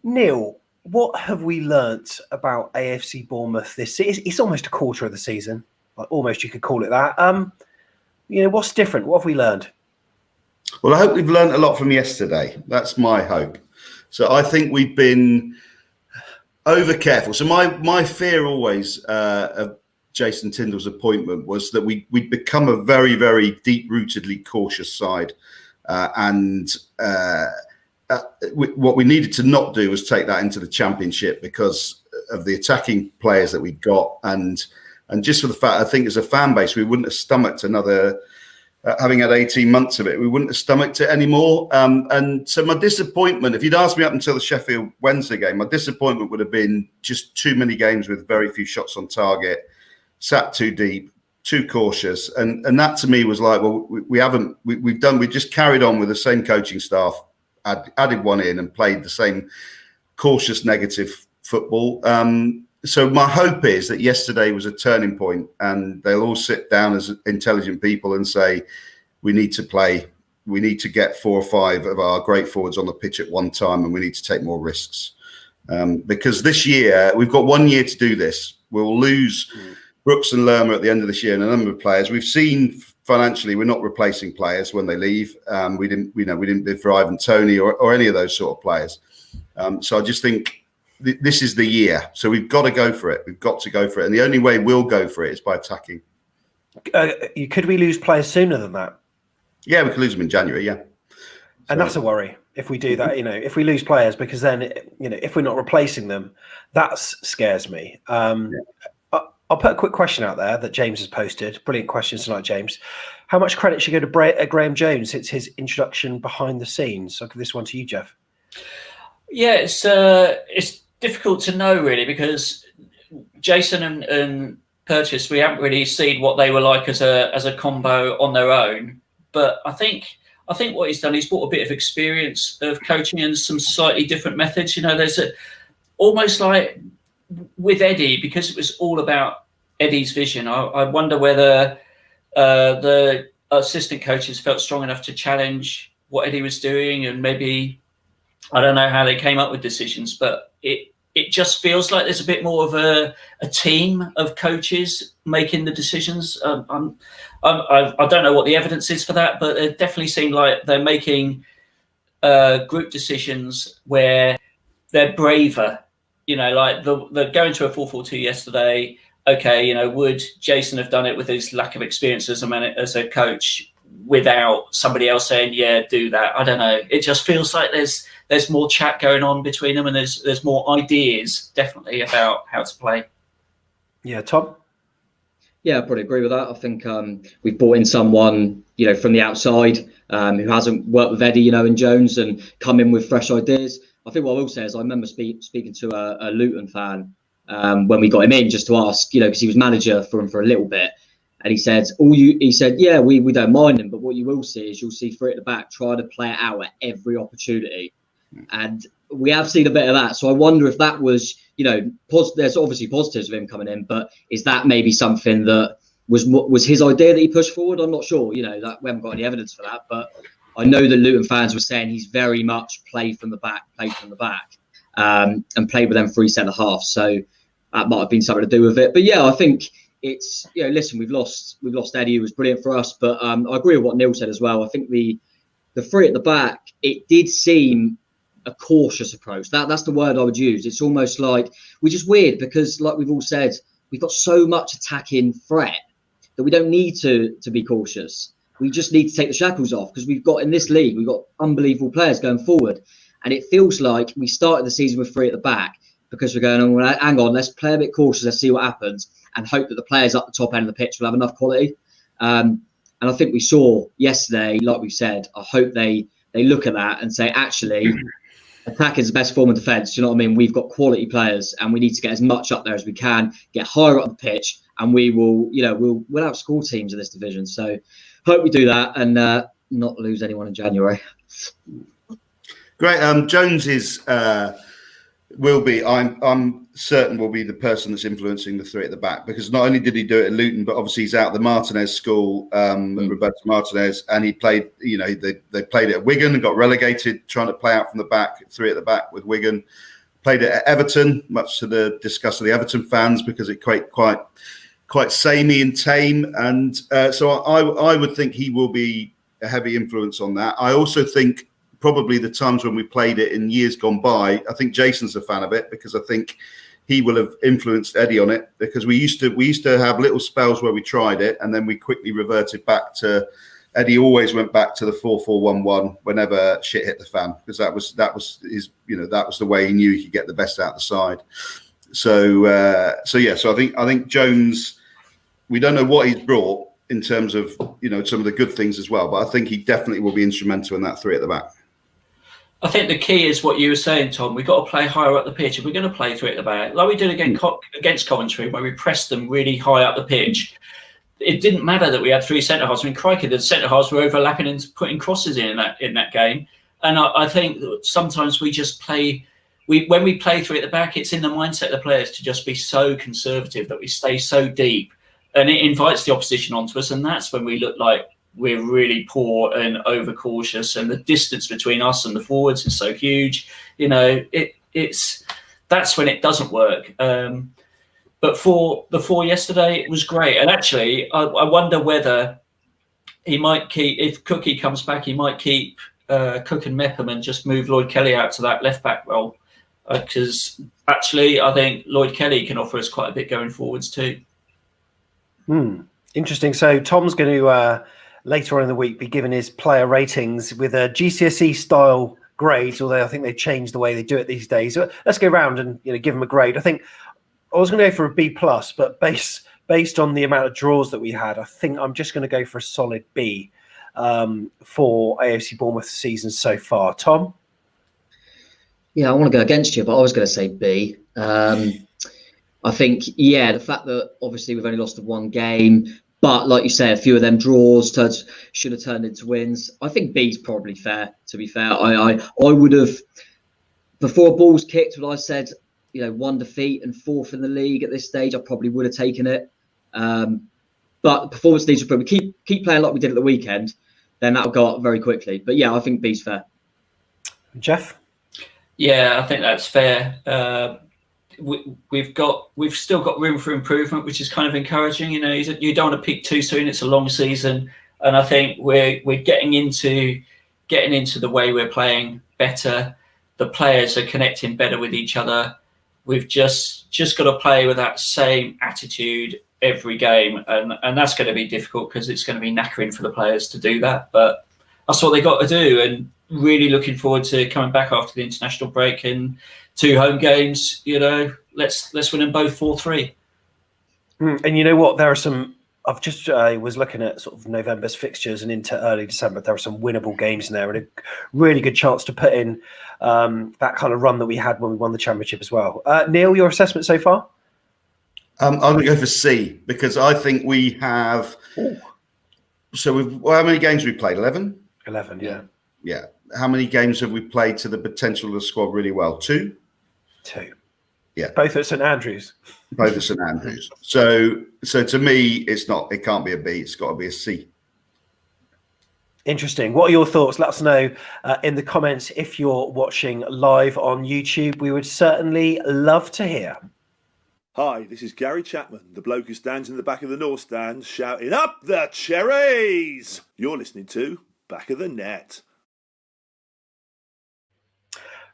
Neil, what have we learnt about AFC Bournemouth this season? It's almost a quarter of the season. Almost, you could call it that. What's different? What have we learned? Well, I hope we've learned a lot from yesterday. That's my hope. So I think we've been over careful. So my fear always of Jason Tindall's appointment was that we'd become a very, very deep-rootedly cautious side. What we needed to not do was take that into the Championship, because the attacking players that we got, and just for the fact, I think as a fan base, we wouldn't have stomached another. Having had 18 months of it, we wouldn't have stomached it anymore. And so my disappointment, if you'd asked me up until the Sheffield Wednesday game, my disappointment would have been just too many games with very few shots on target, sat too deep, too cautious. And that to me was like, well, we just carried on with the same coaching staff, added one in and played the same cautious, negative football. So my hope is that yesterday was a turning point, and they'll all sit down as intelligent people and say, we need to play. We need to get 4 or 5 of our great forwards on the pitch at one time, and we need to take more risks. Because this year, we've got 1 year to do this. We'll lose Brooks and Lerma at the end of this year and a number of players. We've seen financially, we're not replacing players when they leave. We didn't bid for Ivan Toney or any of those sort of players. So I just think this is the year. So we've got to go for it. We've got to go for it. And the only way we'll go for it is by attacking. Could we lose players sooner than that? Yeah, we could lose them in January, yeah. And that's a worry if we do that, if we lose players, because then, if we're not replacing them, that scares me. I'll put a quick question out there that James has posted. Brilliant questions tonight, James. How much credit should go to Graham Jones? It's his introduction behind the scenes. I'll give this one to you, Jeff. Yeah, it's difficult to know really, because Jason and Purchase, we haven't really seen what they were like as a combo on their own. But I think what he's done, he's brought a bit of experience of coaching and some slightly different methods. There's almost like with Eddie, because it was all about Eddie's vision. I wonder whether the assistant coaches felt strong enough to challenge what Eddie was doing, and maybe, I don't know how they came up with decisions, but it just feels like there's a bit more of a team of coaches making the decisions. I don't know what the evidence is for that, but it definitely seemed like they're making group decisions where they're braver. Like the going to a 4-4-2 yesterday. Okay, would Jason have done it with his lack of experience as a coach without somebody else saying, yeah, do that? I don't know. It just feels like there's more chat going on between them, and there's more ideas definitely about how to play. Yeah, Tom? Yeah, I probably agree with that. I think we've brought in someone, from the outside who hasn't worked with Eddie, and Jones, and come in with fresh ideas. I think what I will say is I remember speaking to a Luton fan when we got him in, just to ask, because he was manager for him for a little bit. And he said, yeah, we don't mind him, but what you will see is you'll see three at the back try to play it out at every opportunity. And we have seen a bit of that. So I wonder if that was, there's obviously positives of him coming in, but is that maybe something that was his idea that he pushed forward? I'm not sure, that we haven't got any evidence for that, but I know that Luton fans were saying he's very much play from the back, and played with them 3 centre halves. So that might have been something to do with it. But yeah, I think it's, listen, we've lost Eddie, who was brilliant for us. But I agree with what Neil said as well. I think the 3 at the back, it did seem a cautious approach. That's the word I would use. It's almost like, which is weird because, like we've all said, we've got so much attacking threat that we don't need to be cautious. We just need to take the shackles off, because we've got, in this league, we've got unbelievable players going forward. And it feels like we started the season with 3 at the back because we're going, hang on, let's play a bit cautious, let's see what happens, and hope that the players up the top end of the pitch will have enough quality. And I think we saw yesterday, like we said, I hope they look at that and say, actually, attack is the best form of defence. You know what I mean? We've got quality players, and we need to get as much up there as we can, get higher up the pitch, and we will, we'll outscore teams in this division. So hope we do that and not lose anyone in January. Great. Jones is will be. I'm certain will be the person that's influencing the 3 at the back, because not only did he do it at Luton, but obviously he's out of the Martinez school, Roberto Martinez, and he played. They played it at Wigan and got relegated, trying to play out from the back, 3 at the back with Wigan. Played it at Everton, much to the disgust of the Everton fans, because it quite samey and tame, and so I would think he will be a heavy influence on that. I also think probably the times when we played it in years gone by, I think Jason's a fan of it, because I think he will have influenced Eddie on it, because we used to have little spells where we tried it and then we quickly reverted back to, Eddie always went back to the 4-4-1-1 whenever shit hit the fan, because that was his, that was the way he knew he could get the best out of the side. So I think Jones. We don't know what he's brought in terms of some of the good things as well, but I think he definitely will be instrumental in that three at the back. I think the key is what you were saying, Tom. We've got to play higher up the pitch. If we're going to play three at the back, like we did against Coventry, where we pressed them really high up the pitch, it didn't matter that we had three centre halves. I mean, crikey, the centre halves were overlapping and putting crosses in that game. And I think that sometimes we just play. When we play three at the back, it's in the mindset of the players to just be so conservative that we stay so deep, and it invites the opposition onto us. And that's when we look like we're really poor and overcautious, and the distance between us and the forwards is so huge. That's when it doesn't work. But for the four yesterday, it was great. And actually, I wonder whether he might keep, if Cookie comes back, he might keep Cook and Mepham and just move Lloyd Kelly out to that left back role. Because actually, I think Lloyd Kelly can offer us quite a bit going forwards too. Interesting. So Tom's going to later on in the week be given his player ratings with a GCSE style grades, although I think they've changed the way they do it these days. So let's go around and give them a grade. I think I was going to go for a B+, but based on the amount of draws that we had, I think I'm just going to go for a solid B for AFC Bournemouth season so far. Tom? Yeah, I want to go against you, but I was going to say B. I think, the fact that obviously we've only lost the one game, but like you say, a few of them draws should have turned into wins. I think B's probably fair, to be fair. I would have, before balls kicked, when I said, one defeat and fourth in the league at this stage, I probably would have taken it. But performance needs to improve. We keep playing like we did at the weekend, then that'll go up very quickly. But yeah, I think B's fair. Jeff? Yeah, I think that's fair. We've still got room for improvement, which is kind of encouraging. You don't want to peak too soon. It's a long season, and I think we're getting into the way we're playing better. The players are connecting better with each other. We've just got to play with that same attitude every game, and that's going to be difficult because it's going to be knackering for the players to do that. But that's what they got to do, and really looking forward to coming back after the international break and 2 home games. Let's win them both 4-3. And you know what? There are some. I've just was looking at sort of November's fixtures and into early December. There are some winnable games in there, and a really good chance to put in that kind of run that we had when we won the championship as well. Neil, your assessment so far? I'm going to go for C because I think we have. Ooh. So how many games have we played? 11. 11, yeah. Yeah. How many games have we played to the potential of the squad really well? 2. 2. Yeah. Both at St Andrews. Both at St Andrews. So to me, it can't be a B. It's got to be a C. Interesting. What are your thoughts? Let us know in the comments if you're watching live on YouTube. We would certainly love to hear. Hi, this is Gary Chapman, the bloke who stands in the back of the North Stand shouting, "Up the Cherries!" You're listening to Back of the Net.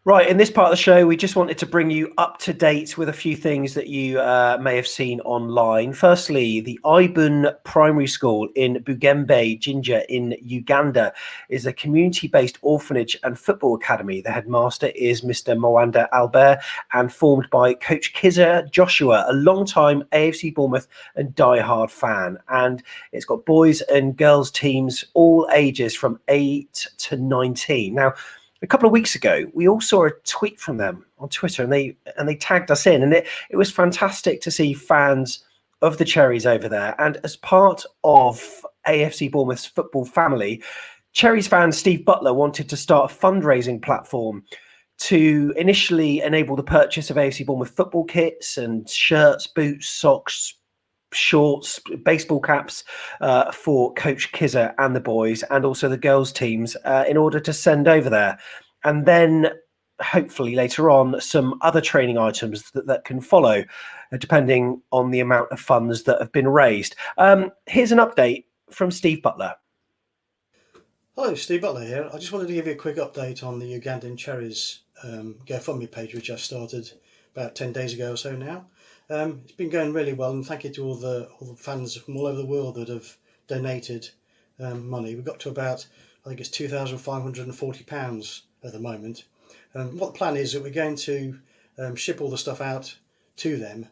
Right, in this part of the show, we just wanted to bring you up to date with a few things that you may have seen online. Firstly, the Ibun Primary School in Bugembe, Jinja in Uganda is a community-based orphanage and football academy. The headmaster is Mr. Mwanda Albert and formed by Coach Kizza Joshua, a long-time AFC Bournemouth and die-hard fan. And it's got boys and girls teams, all ages from 8 to 19. Now, a couple of weeks ago, we all saw a tweet from them on Twitter, and they tagged us in, and it was fantastic to see fans of the Cherries over there. And as part of AFC Bournemouth's football family, Cherries fan Steve Butler wanted to start a fundraising platform to initially enable the purchase of AFC Bournemouth football kits and shirts, boots, socks, shorts, baseball caps for Coach Kizza and the boys, and also the girls teams in order to send over there. And then hopefully later on some other training items that can follow depending on the amount of funds that have been raised. Here's an update from Steve Butler. Hello, Steve Butler here. I just wanted to give you a quick update on the Ugandan Cherries GoFundMe page, which I started about 10 days ago or so now. It's been going really well, and thank you to all the fans from all over the world that have donated money. We've got to about, I think it's £2,540 at the moment. What the plan is that we're going to ship all the stuff out to them.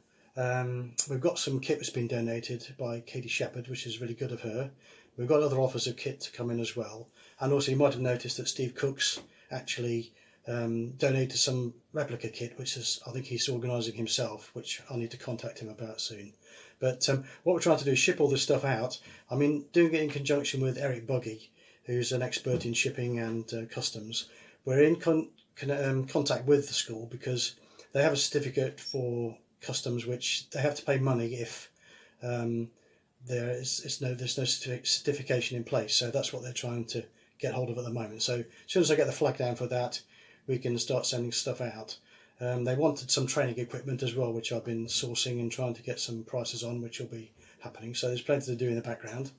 We've got some kit that's been donated by Katie Shepherd, which is really good of her. We've got other offers of kit to come in as well. And also you might have noticed that Steve Cooks actually donated some replica kit, which is, I think he's organising himself, which I'll need to contact him about soon. But what we're trying to do is ship all this stuff out. I mean, doing it in conjunction with Eric Buggy, who's an expert in shipping and customs. We're in contact with the school because they have a certificate for customs, which they have to pay money if there's no certification in place. So that's what they're trying to get hold of at the moment. So as soon as I get the flag down for that, we can start sending stuff out. They wanted some training equipment as well, which I've been sourcing and trying to get some prices on, which will be happening. So there's plenty to do in the background.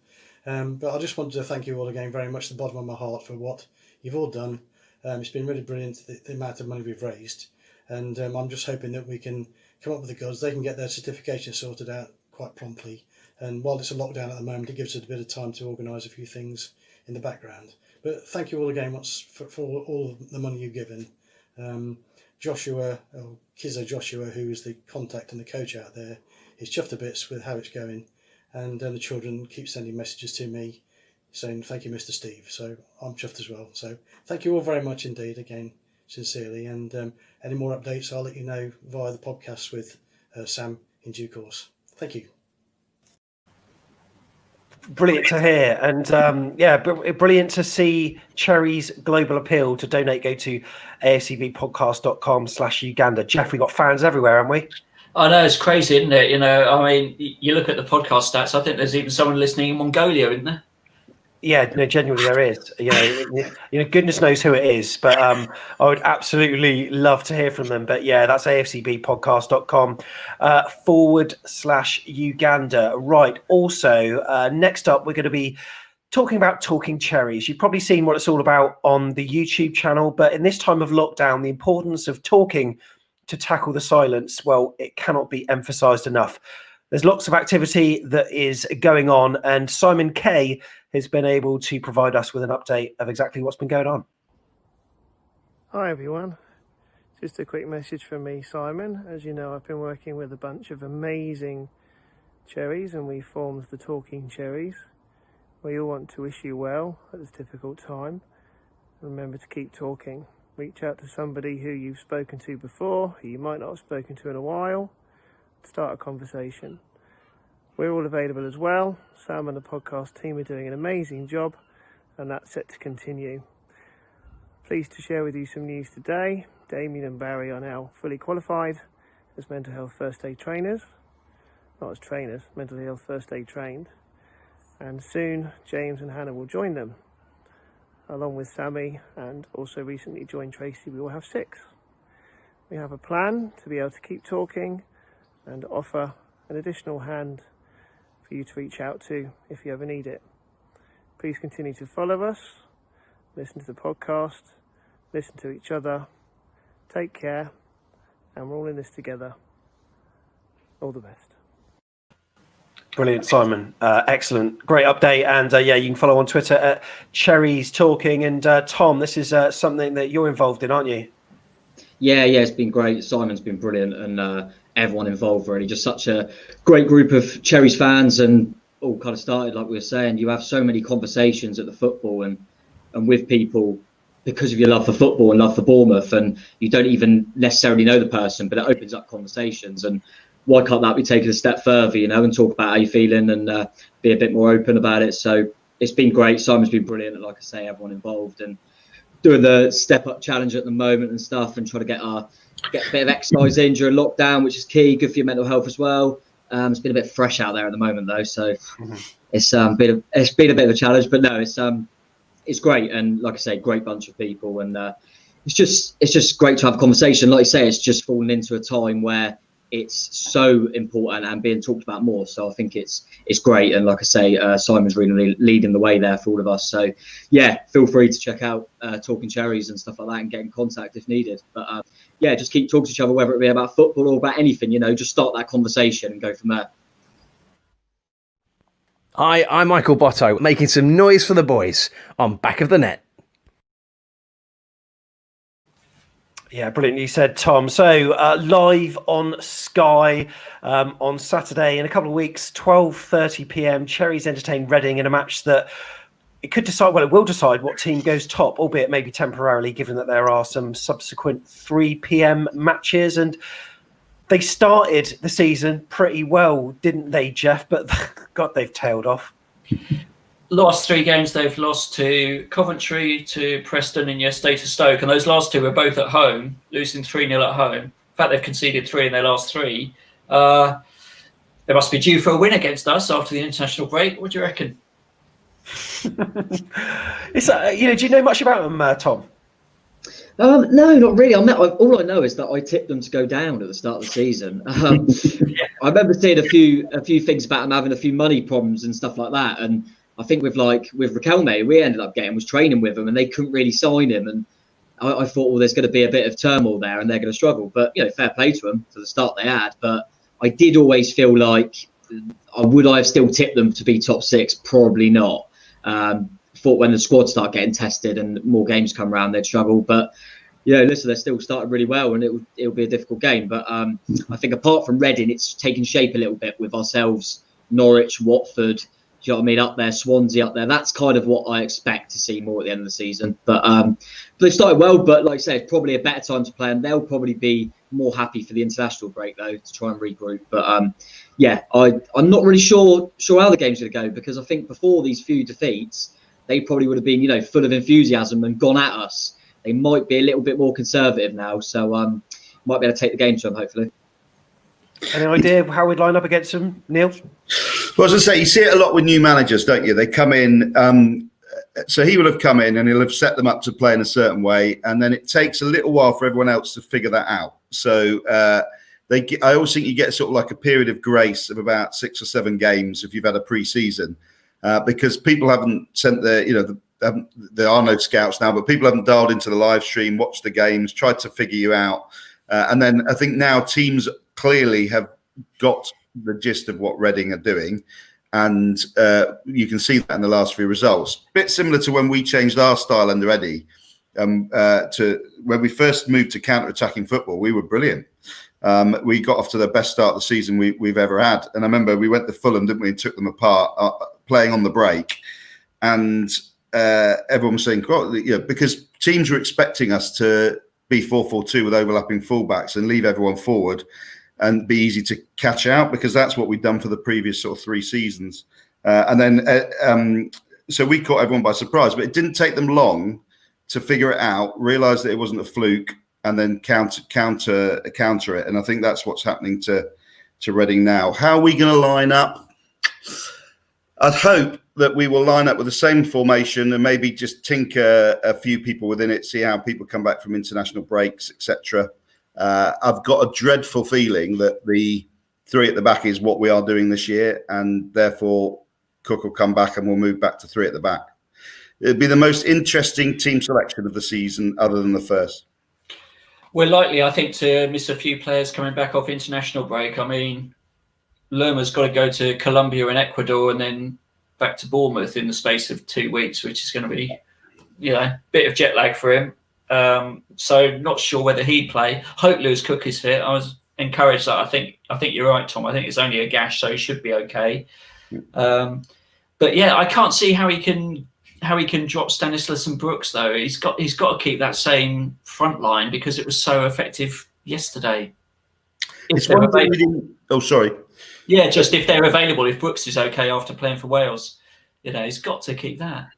But I just wanted to thank you all again very much, the bottom of my heart, for what you've all done. It's been really brilliant, the amount of money we've raised. And I'm just hoping that we can come up with the goods. They can get their certification sorted out quite promptly. And while it's a lockdown at the moment, it gives us a bit of time to organise a few things in the background. But thank you all again once for all the money you've given. Joshua, or Kizza Joshua, who is the contact and the coach out there, is chuffed to bits with how it's going. And the children keep sending messages to me saying, thank you, Mr. Steve. So I'm chuffed as well. So thank you all very much indeed, again, sincerely. And any more updates, I'll let you know via the podcast with Sam in due course. Thank you. Brilliant to hear. And brilliant to see Cherries' global appeal to donate go to afcbpodcast.com/Uganda. Jeff, we got fans everywhere, haven't we? I know, it's crazy, isn't it? You know, I mean, you look at the podcast stats, I think there's even someone listening in Mongolia, isn't there? Yeah, no, genuinely there is. You know, goodness knows who it is, but I would absolutely love to hear from them. But yeah, that's afcbpodcast.com /Uganda. Right. Also, next up, we're going to be talking about Talking Cherries. You've probably seen what it's all about on the YouTube channel, but in this time of lockdown, the importance of talking to tackle the silence, well, it cannot be emphasized enough. There's lots of activity that is going on, and Simon Kay has been able to provide us with an update of exactly what's been going on. Hi everyone, just a quick message from me, Simon. As you know, I've been working with a bunch of amazing cherries and we formed the Talking Cherries. We all want to wish you well at this difficult time. Remember to keep talking. Reach out to somebody who you've spoken to before, who you might not have spoken to in a while. Start a conversation. We're all available as well. Sam and the podcast team are doing an amazing job, and that's set to continue. Pleased to share with you some news today. Damien and Barry are now fully qualified as mental health first aid trainers. Not as trainers, mental health first aid trained. And soon James and Hannah will join them. Along with Sammy and also recently joined Tracy, we will have 6. We have a plan to be able to keep talking and offer an additional hand for you to reach out to if you ever need it. Please continue to follow us, listen to the podcast, listen to each other, take care, and we're all in this together. All the best. Brilliant, Simon. Excellent. Great update. And you can follow on Twitter at Cherries Talking. And Tom, this is something that you're involved in, aren't you? Yeah, it's been great. Simon's been brilliant, and everyone involved really. Just such a great group of Cherries fans, and all kind of started, like we were saying, you have so many conversations at the football and with people because of your love for football and love for Bournemouth, and you don't even necessarily know the person, but it opens up conversations. And why can't that be taken a step further, and talk about how you're feeling and be a bit more open about it. So it's been great. Simon's been brilliant. Like I say, everyone involved, and doing the step up challenge at the moment and stuff, and trying to get a bit of exercise in during lockdown, which is key, good for your mental health as well. It's been a bit fresh out there at the moment though, so it's been a bit of a challenge, but no, it's great. And like I say, great bunch of people, and it's just great to have a conversation. Like you say, it's just fallen into a time where it's so important and being talked about more. So I think it's great. And like I say, Simon's really leading the way there for all of us. So yeah, feel free to check out Talking Cherries and stuff like that and get in contact if needed. But just keep talking to each other, whether it be about football or about anything, just start that conversation and go from there. Hi, I'm Michael Botto, making some noise for the boys on Back of the Net. Yeah, brilliantly said, Tom. So live on Sky on Saturday in a couple of weeks, 12:30 p.m. Cherries entertain Reading in a match that it could decide. Well, it will decide what team goes top, albeit maybe temporarily, given that there are some subsequent 3 p.m. matches. And they started the season pretty well, didn't they, Jeff? But God, they've tailed off. Last 3 games they've lost to Coventry, to Preston, and yesterday to Stoke, and those last 2 were both at home, losing 3-0 at home. In fact, they've conceded 3 in their last 3. They must be due for a win against us after the international break. What do you reckon? It's do you know much about them, Tom? No, not really. All I know is that I tipped them to go down at the start of the season. I remember seeing a few things about them having a few money problems and stuff like that, and I think with Riquelme, we ended up was training with him, and they couldn't really sign him. And I thought, well, there's going to be a bit of turmoil there, and they're going to struggle. But fair play to them for the start they had. But I did always feel like would I have still tipped them to be top 6? Probably not. Thought when the squad start getting tested and more games come around, they'd struggle. But listen, they still started really well, and it'll be a difficult game. But I think apart from Reading, it's taken shape a little bit with ourselves, Norwich, Watford. Do you know what I mean? Up there, Swansea up there. That's kind of what I expect to see more at the end of the season. But they started well. But like I said, probably a better time to play, and they'll probably be more happy for the international break though to try and regroup. But I'm not really sure how the game's going to go, because I think before these few defeats, they probably would have been full of enthusiasm and gone at us. They might be a little bit more conservative now, so might be able to take the game to them hopefully. Any idea how we'd line up against them, Neil? Well, as I say, you see it a lot with new managers, don't you? They come in, so he will have come in and he'll have set them up to play in a certain way, and then it takes a little while for everyone else to figure that out. So I always think you get sort of like a period of grace of about 6 or 7 games if you've had a pre-season, because people haven't sent there are no scouts now, but people haven't dialed into the live stream, watched the games, tried to figure you out. And then I think now teams clearly have got the gist of what Reading are doing. And you can see that in the last few results. Bit similar to when we changed our style under Eddie. To when we first moved to counter-attacking football, we were brilliant. We got off to the best start of the season we've ever had. And I remember we went to Fulham, didn't we, and took them apart, playing on the break. And everyone was saying, because teams were expecting us to be 4-4-2 with overlapping fullbacks and leave everyone forward and be easy to catch out, because that's what we'd done for the previous sort of 3 seasons. And then, so we caught everyone by surprise, but it didn't take them long to figure it out, realise that it wasn't a fluke, and then counter it. And I think that's what's happening to Reading now. How are we going to line up? I'd hope that we will line up with the same formation and maybe just tinker a few people within it, see how people come back from international breaks, etc. I've got a dreadful feeling that the 3 at the back is what we are doing this year, and therefore Cook will come back and we'll move back to 3 at the back. It'd be the most interesting team selection of the season, other than the first. We're likely, I think, to miss a few players coming back off international break. I mean, Lerma's got to go to Colombia and Ecuador and then back to Bournemouth in the space of 2 weeks, which is going to be, a bit of jet lag for him. So not sure whether he'd play. Hope Lewis Cook is fit. I was encouraged that. I think you're right, Tom. I think it's only a gash, so he should be okay. But yeah, I can't see how he can drop Stanislas and Brooks though. He's got to keep that same front line because it was so effective yesterday. It's one thing we didn't. Oh, sorry. Yeah, just if they're available, if Brooks is okay after playing for Wales, he's got to keep that.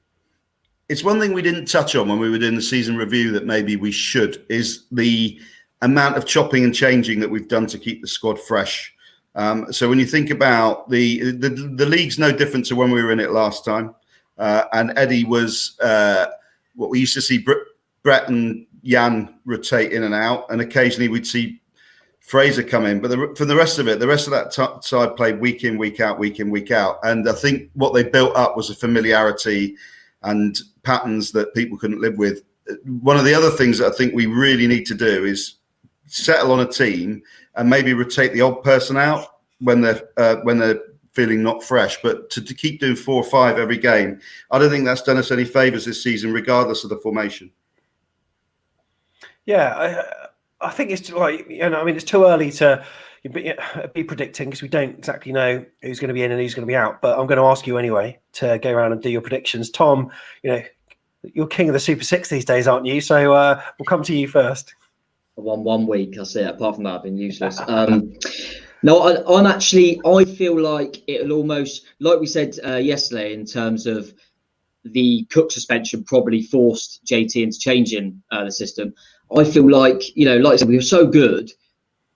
It's one thing we didn't touch on when we were doing the season review that maybe we should, is the amount of chopping and changing that we've done to keep the squad fresh. So when you think about the league's no different to when we were in it last time. And Eddie was what we used to see Brett and Jan rotate in and out, and occasionally we'd see Fraser come in. But for the rest of that side played week in, week out, week in, week out. And I think what they built up was a familiarity and patterns that people couldn't live with. One of the other things that I think we really need to do is settle on a team and maybe rotate the odd person out when they're feeling not fresh. But to keep doing 4 or 5 every game, I don't think that's done us any favours this season, regardless of the formation. Yeah, I think it's like, I mean, it's too early to be predicting because we don't exactly know who's going to be in and who's going to be out. But I'm going to ask you anyway to go around and do your predictions. Tom, you're king of the Super Six these days, aren't you? So we'll come to you first. I won 1 week. That's it. Apart from that, I've been useless. No, I feel like it'll almost, like we said yesterday, in terms of the Cook suspension probably forced JT into changing the system. I feel like, like I said, we were so good.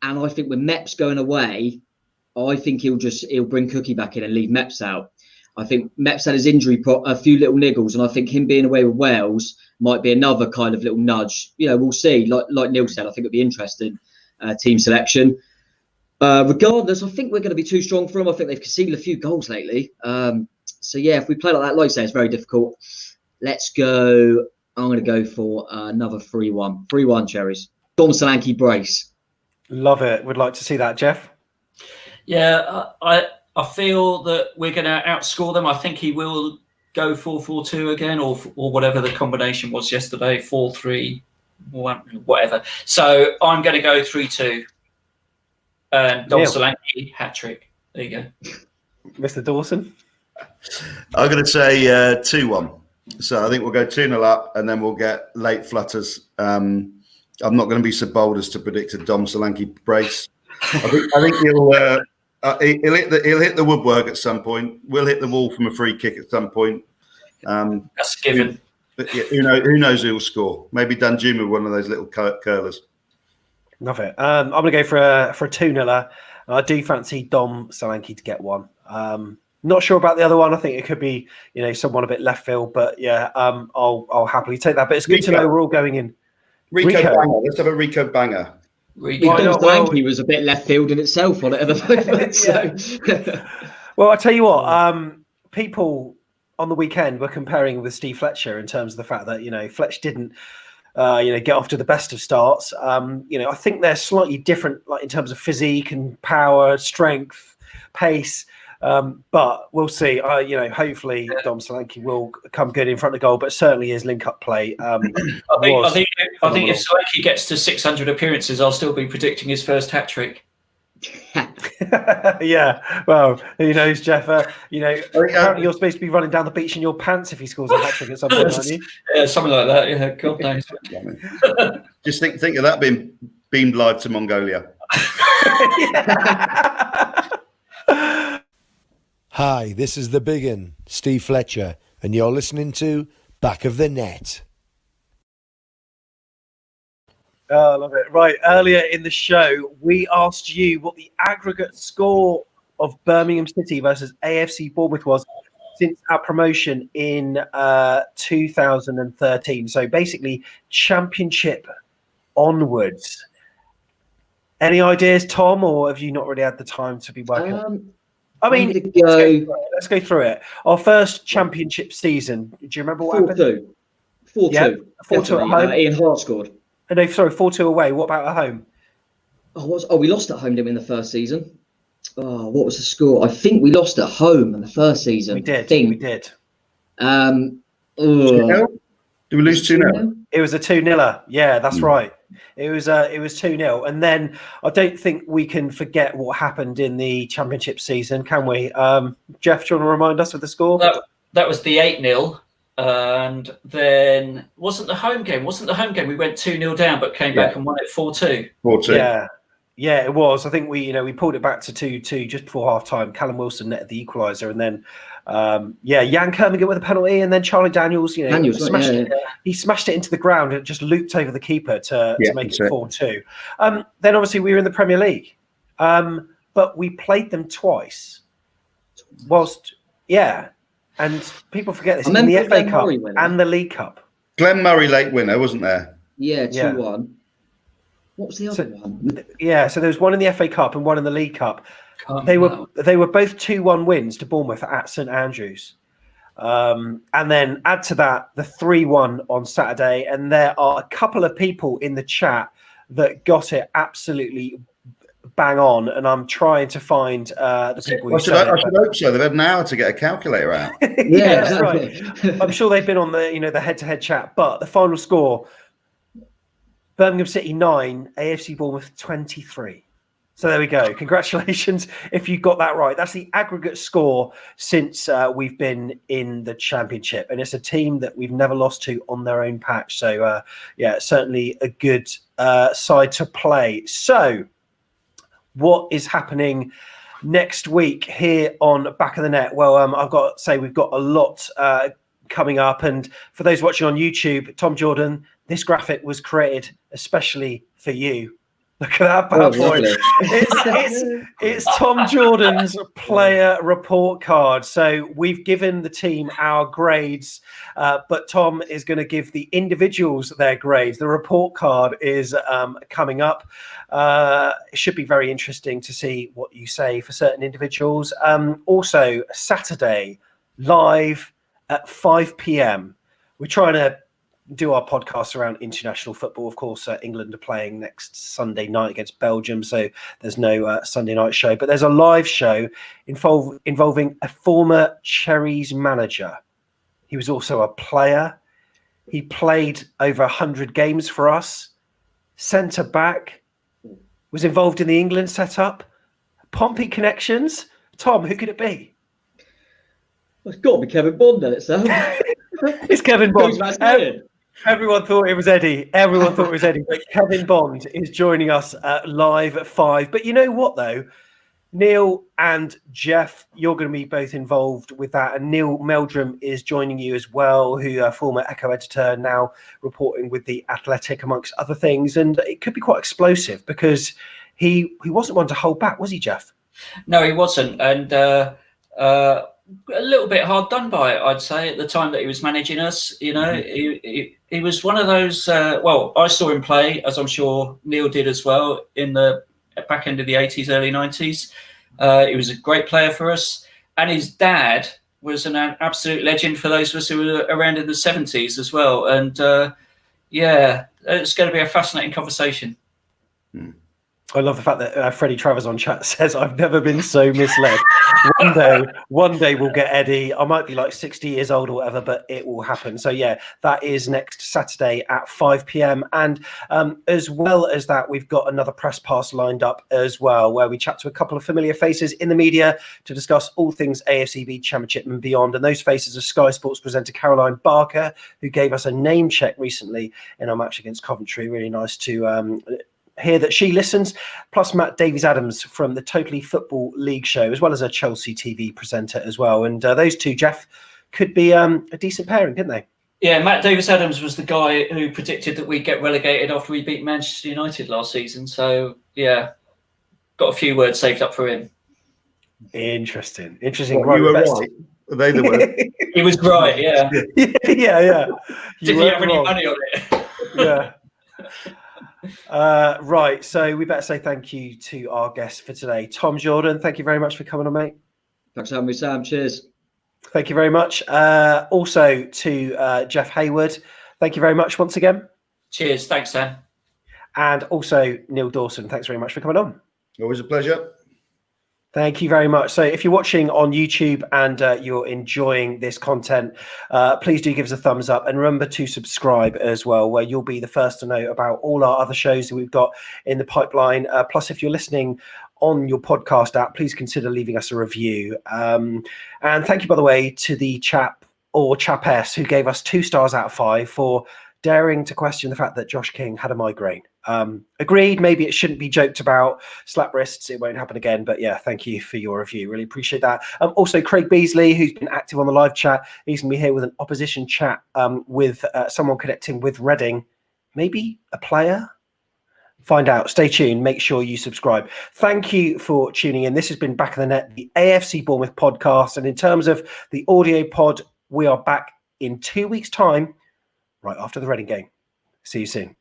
And I think with Meps going away, I think he'll bring Cookie back in and leave Meps out. I think Meps had his injury, a few little niggles, and I think him being away with Wales might be another kind of little nudge. We'll see. Like Neil said, I think it'll be interesting team selection. Regardless, I think we're going to be too strong for them. I think they've conceded a few goals lately. So yeah, if we play like that, like I say, it's very difficult. Let's go. I'm going to go for another 3-1. 3-1 Cherries. Dom Solanke brace. Love it. Would like to see that, Jeff. Yeah, I feel that we're going to outscore them. I think he will go 4-4-2 again, or whatever the combination was yesterday, 4-3-1, whatever. So I'm going to go 3-2. And Dom Solanke hat trick. There you go, Mr. Dawson. I'm going to say 2-1. So I think we'll go 2-0 up, and then we'll get late flutters. I'm not going to be so bold as to predict a Dom Solanke brace. I think he'll hit the woodwork at some point. We'll hit the wall from a free kick at some point. That's a given. Yeah, who knows who will score? Maybe Danjuma, one of those little curlers. Love it. I'm going to go for a 2-0. I do fancy Dom Solanke to get one. Not sure about the other one. I think it could be, someone a bit left field. But yeah, I'll happily take that. But it's good to know we're all going in. Rico banger. Let's have a Rico banger. Dom Solanke was a bit left field in itself on it at the moment. Well, I tell you what, people on the weekend were comparing with Steve Fletcher in terms of the fact that Fletch didn't get off to the best of starts. I think they're slightly different, like in terms of physique and power, strength, pace. But we'll see. Hopefully Dom Solanke will come good in front of goal, but certainly his link-up play. I think if Solanke gets to 600 appearances, I'll still be predicting his first hat trick. Yeah, well, who knows, Jeff? Apparently you're supposed to be running down the beach in your pants if he scores a hat trick at some point, aren't you? Yeah, something like that. Yeah, God knows. Just think of that being beamed live to Mongolia. Hi, this is the big un, Steve Fletcher, and you're listening to Back of the Net. Oh, I love it. Right, earlier in the show, we asked you what the aggregate score of Birmingham City versus AFC Bournemouth was since our promotion in 2013. So basically, championship onwards. Any ideas, Tom, or have you not really had the time to be working on? I mean, let's go through it. Our first championship season. Do you remember what happened? 4-2. Yeah, 4-2 at home. Ian Hart scored. No, sorry, 4-2 away. What about at home? We lost at home, didn't we, in the first season? Oh, what was the score? I think we lost at home in the first season. We did. We did. 2-0? Did we lose 2-0? It was a 2-0. Yeah, that's right. It was 2-0. And then I don't think we can forget what happened in the championship season, can we? Jeff, do you want to remind us of the score? That was the 8-0. And then wasn't the home game. We went 2-0 down, but came back and won it 4-2. 4-2. Yeah, it was. I think we pulled it back to 2-2 just before half time. Callum Wilson netted the equaliser, and then Jan Kermigan with a penalty, and then Charlie Daniels, smashed it. He smashed it into the ground and it just looped over the keeper to make it 4-2. Then obviously we were in the Premier League, but we played them twice. And people forget this, in the FA Cup and the League Cup. Glenn Murray late winner, wasn't there? Yeah, 2-1. What was the other one? Yeah, so there was one in the FA Cup and one in the League Cup. They were both 2-1 wins to Bournemouth at St Andrews. And then add to that the 3-1 on Saturday. And there are a couple of people in the chat that got it absolutely bang on, and I'm trying to find the people. I should hope so. They've had an hour to get a calculator out. Yeah, that's right. I'm sure they've been on the the head-to-head chat, but the final score: Birmingham City 9, AFC Bournemouth 23. So there we go. Congratulations if you got that right. That's the aggregate score since we've been in the Championship. And it's a team that we've never lost to on their own patch. So, certainly a good side to play. So what is happening next week here on Back of the Net? Well, I've got to say we've got a lot coming up. And for those watching on YouTube, Tom Jordan, this graphic was created especially for you. Look at that bad boy. It's Tom Jordan's player report card. So we've given the team our grades, but Tom is going to give the individuals their grades. The report card is coming up. It should be very interesting to see what you say for certain individuals. Also, Saturday, live at 5 p.m. We're trying to do our podcast around international football. Of course, England are playing next Sunday night against Belgium, so there's no Sunday night show. But there's a live show involving a former Cherries manager. He was also a player. He played over 100 games for us. Centre back. Was involved in the England setup. Pompey connections. Tom, who could it be? Well, it's got to be Kevin Bond then, so. It's Kevin Bond. Everyone thought it was Eddie. But Kevin Bond is joining us live at 5. But you know what, though? Neil and Jeff, you're going to be both involved with that. And Neil Meldrum is joining you as well, who former Echo editor, now reporting with The Athletic, amongst other things. And it could be quite explosive because he wasn't one to hold back, was he, Jeff? No, he wasn't. And a little bit hard done by, I'd say, at the time that he was managing us. You know, he was one of those. I saw him play, as I'm sure Neil did as well, in the back end of the 80s, early 90s. He was a great player for us, and his dad was an absolute legend for those of us who were around in the 70s as well. And it's going to be a fascinating conversation. I love the fact that Freddie Travers on chat says, I've never been so misled. One day we'll get Eddie. I might be like 60 years old or whatever, but it will happen. So that is next Saturday at 5 p.m. And as well as that, we've got another press pass lined up as well, where we chat to a couple of familiar faces in the media to discuss all things AFCB Championship and beyond. And those faces are Sky Sports presenter Caroline Barker, who gave us a name check recently in our match against Coventry. Really nice to hear that she listens, plus Matt Davies-Adams from the Totally Football League show, as well as a Chelsea TV presenter as well. And those two, Jeff, could be a decent pairing, couldn't they? Yeah, Matt Davies-Adams was the guy who predicted that we'd get relegated after we beat Manchester United last season. So, got a few words saved up for him. Interesting. Well, you were right. They were. He was right, yeah. Yeah. Did he have any money on it? Yeah. Right, so we better say thank you to our guest for today. Tom Jordan, thank you very much for coming on, mate. Thanks for having me, Sam. Cheers. Thank you very much. Also to Jeff Hayward, thank you very much once again. Cheers. Thanks, Sam. And also Neil Dawson, thanks very much for coming on. Always a pleasure. Thank you very much. So if you're watching on YouTube and you're enjoying this content, please do give us a thumbs up, and remember to subscribe as well, where you'll be the first to know about all our other shows that we've got in the pipeline. Plus, if you're listening on your podcast app, please consider leaving us a review. And thank you, by the way, to the chap or chapess who gave us 2 stars out of 5 for daring to question the fact that Josh King had a migraine. Agreed, maybe it shouldn't be joked about. Slap wrists, it won't happen again. But thank you for your review. Really appreciate that. Also, Craig Beasley, who's been active on the live chat. He's going to be here with an opposition chat with someone connecting with Reading. Maybe a player? Find out. Stay tuned. Make sure you subscribe. Thank you for tuning in. This has been Back of the Net, the AFC Bournemouth podcast. And in terms of the audio pod, we are back in 2 weeks' time, right after the Reading game. See you soon.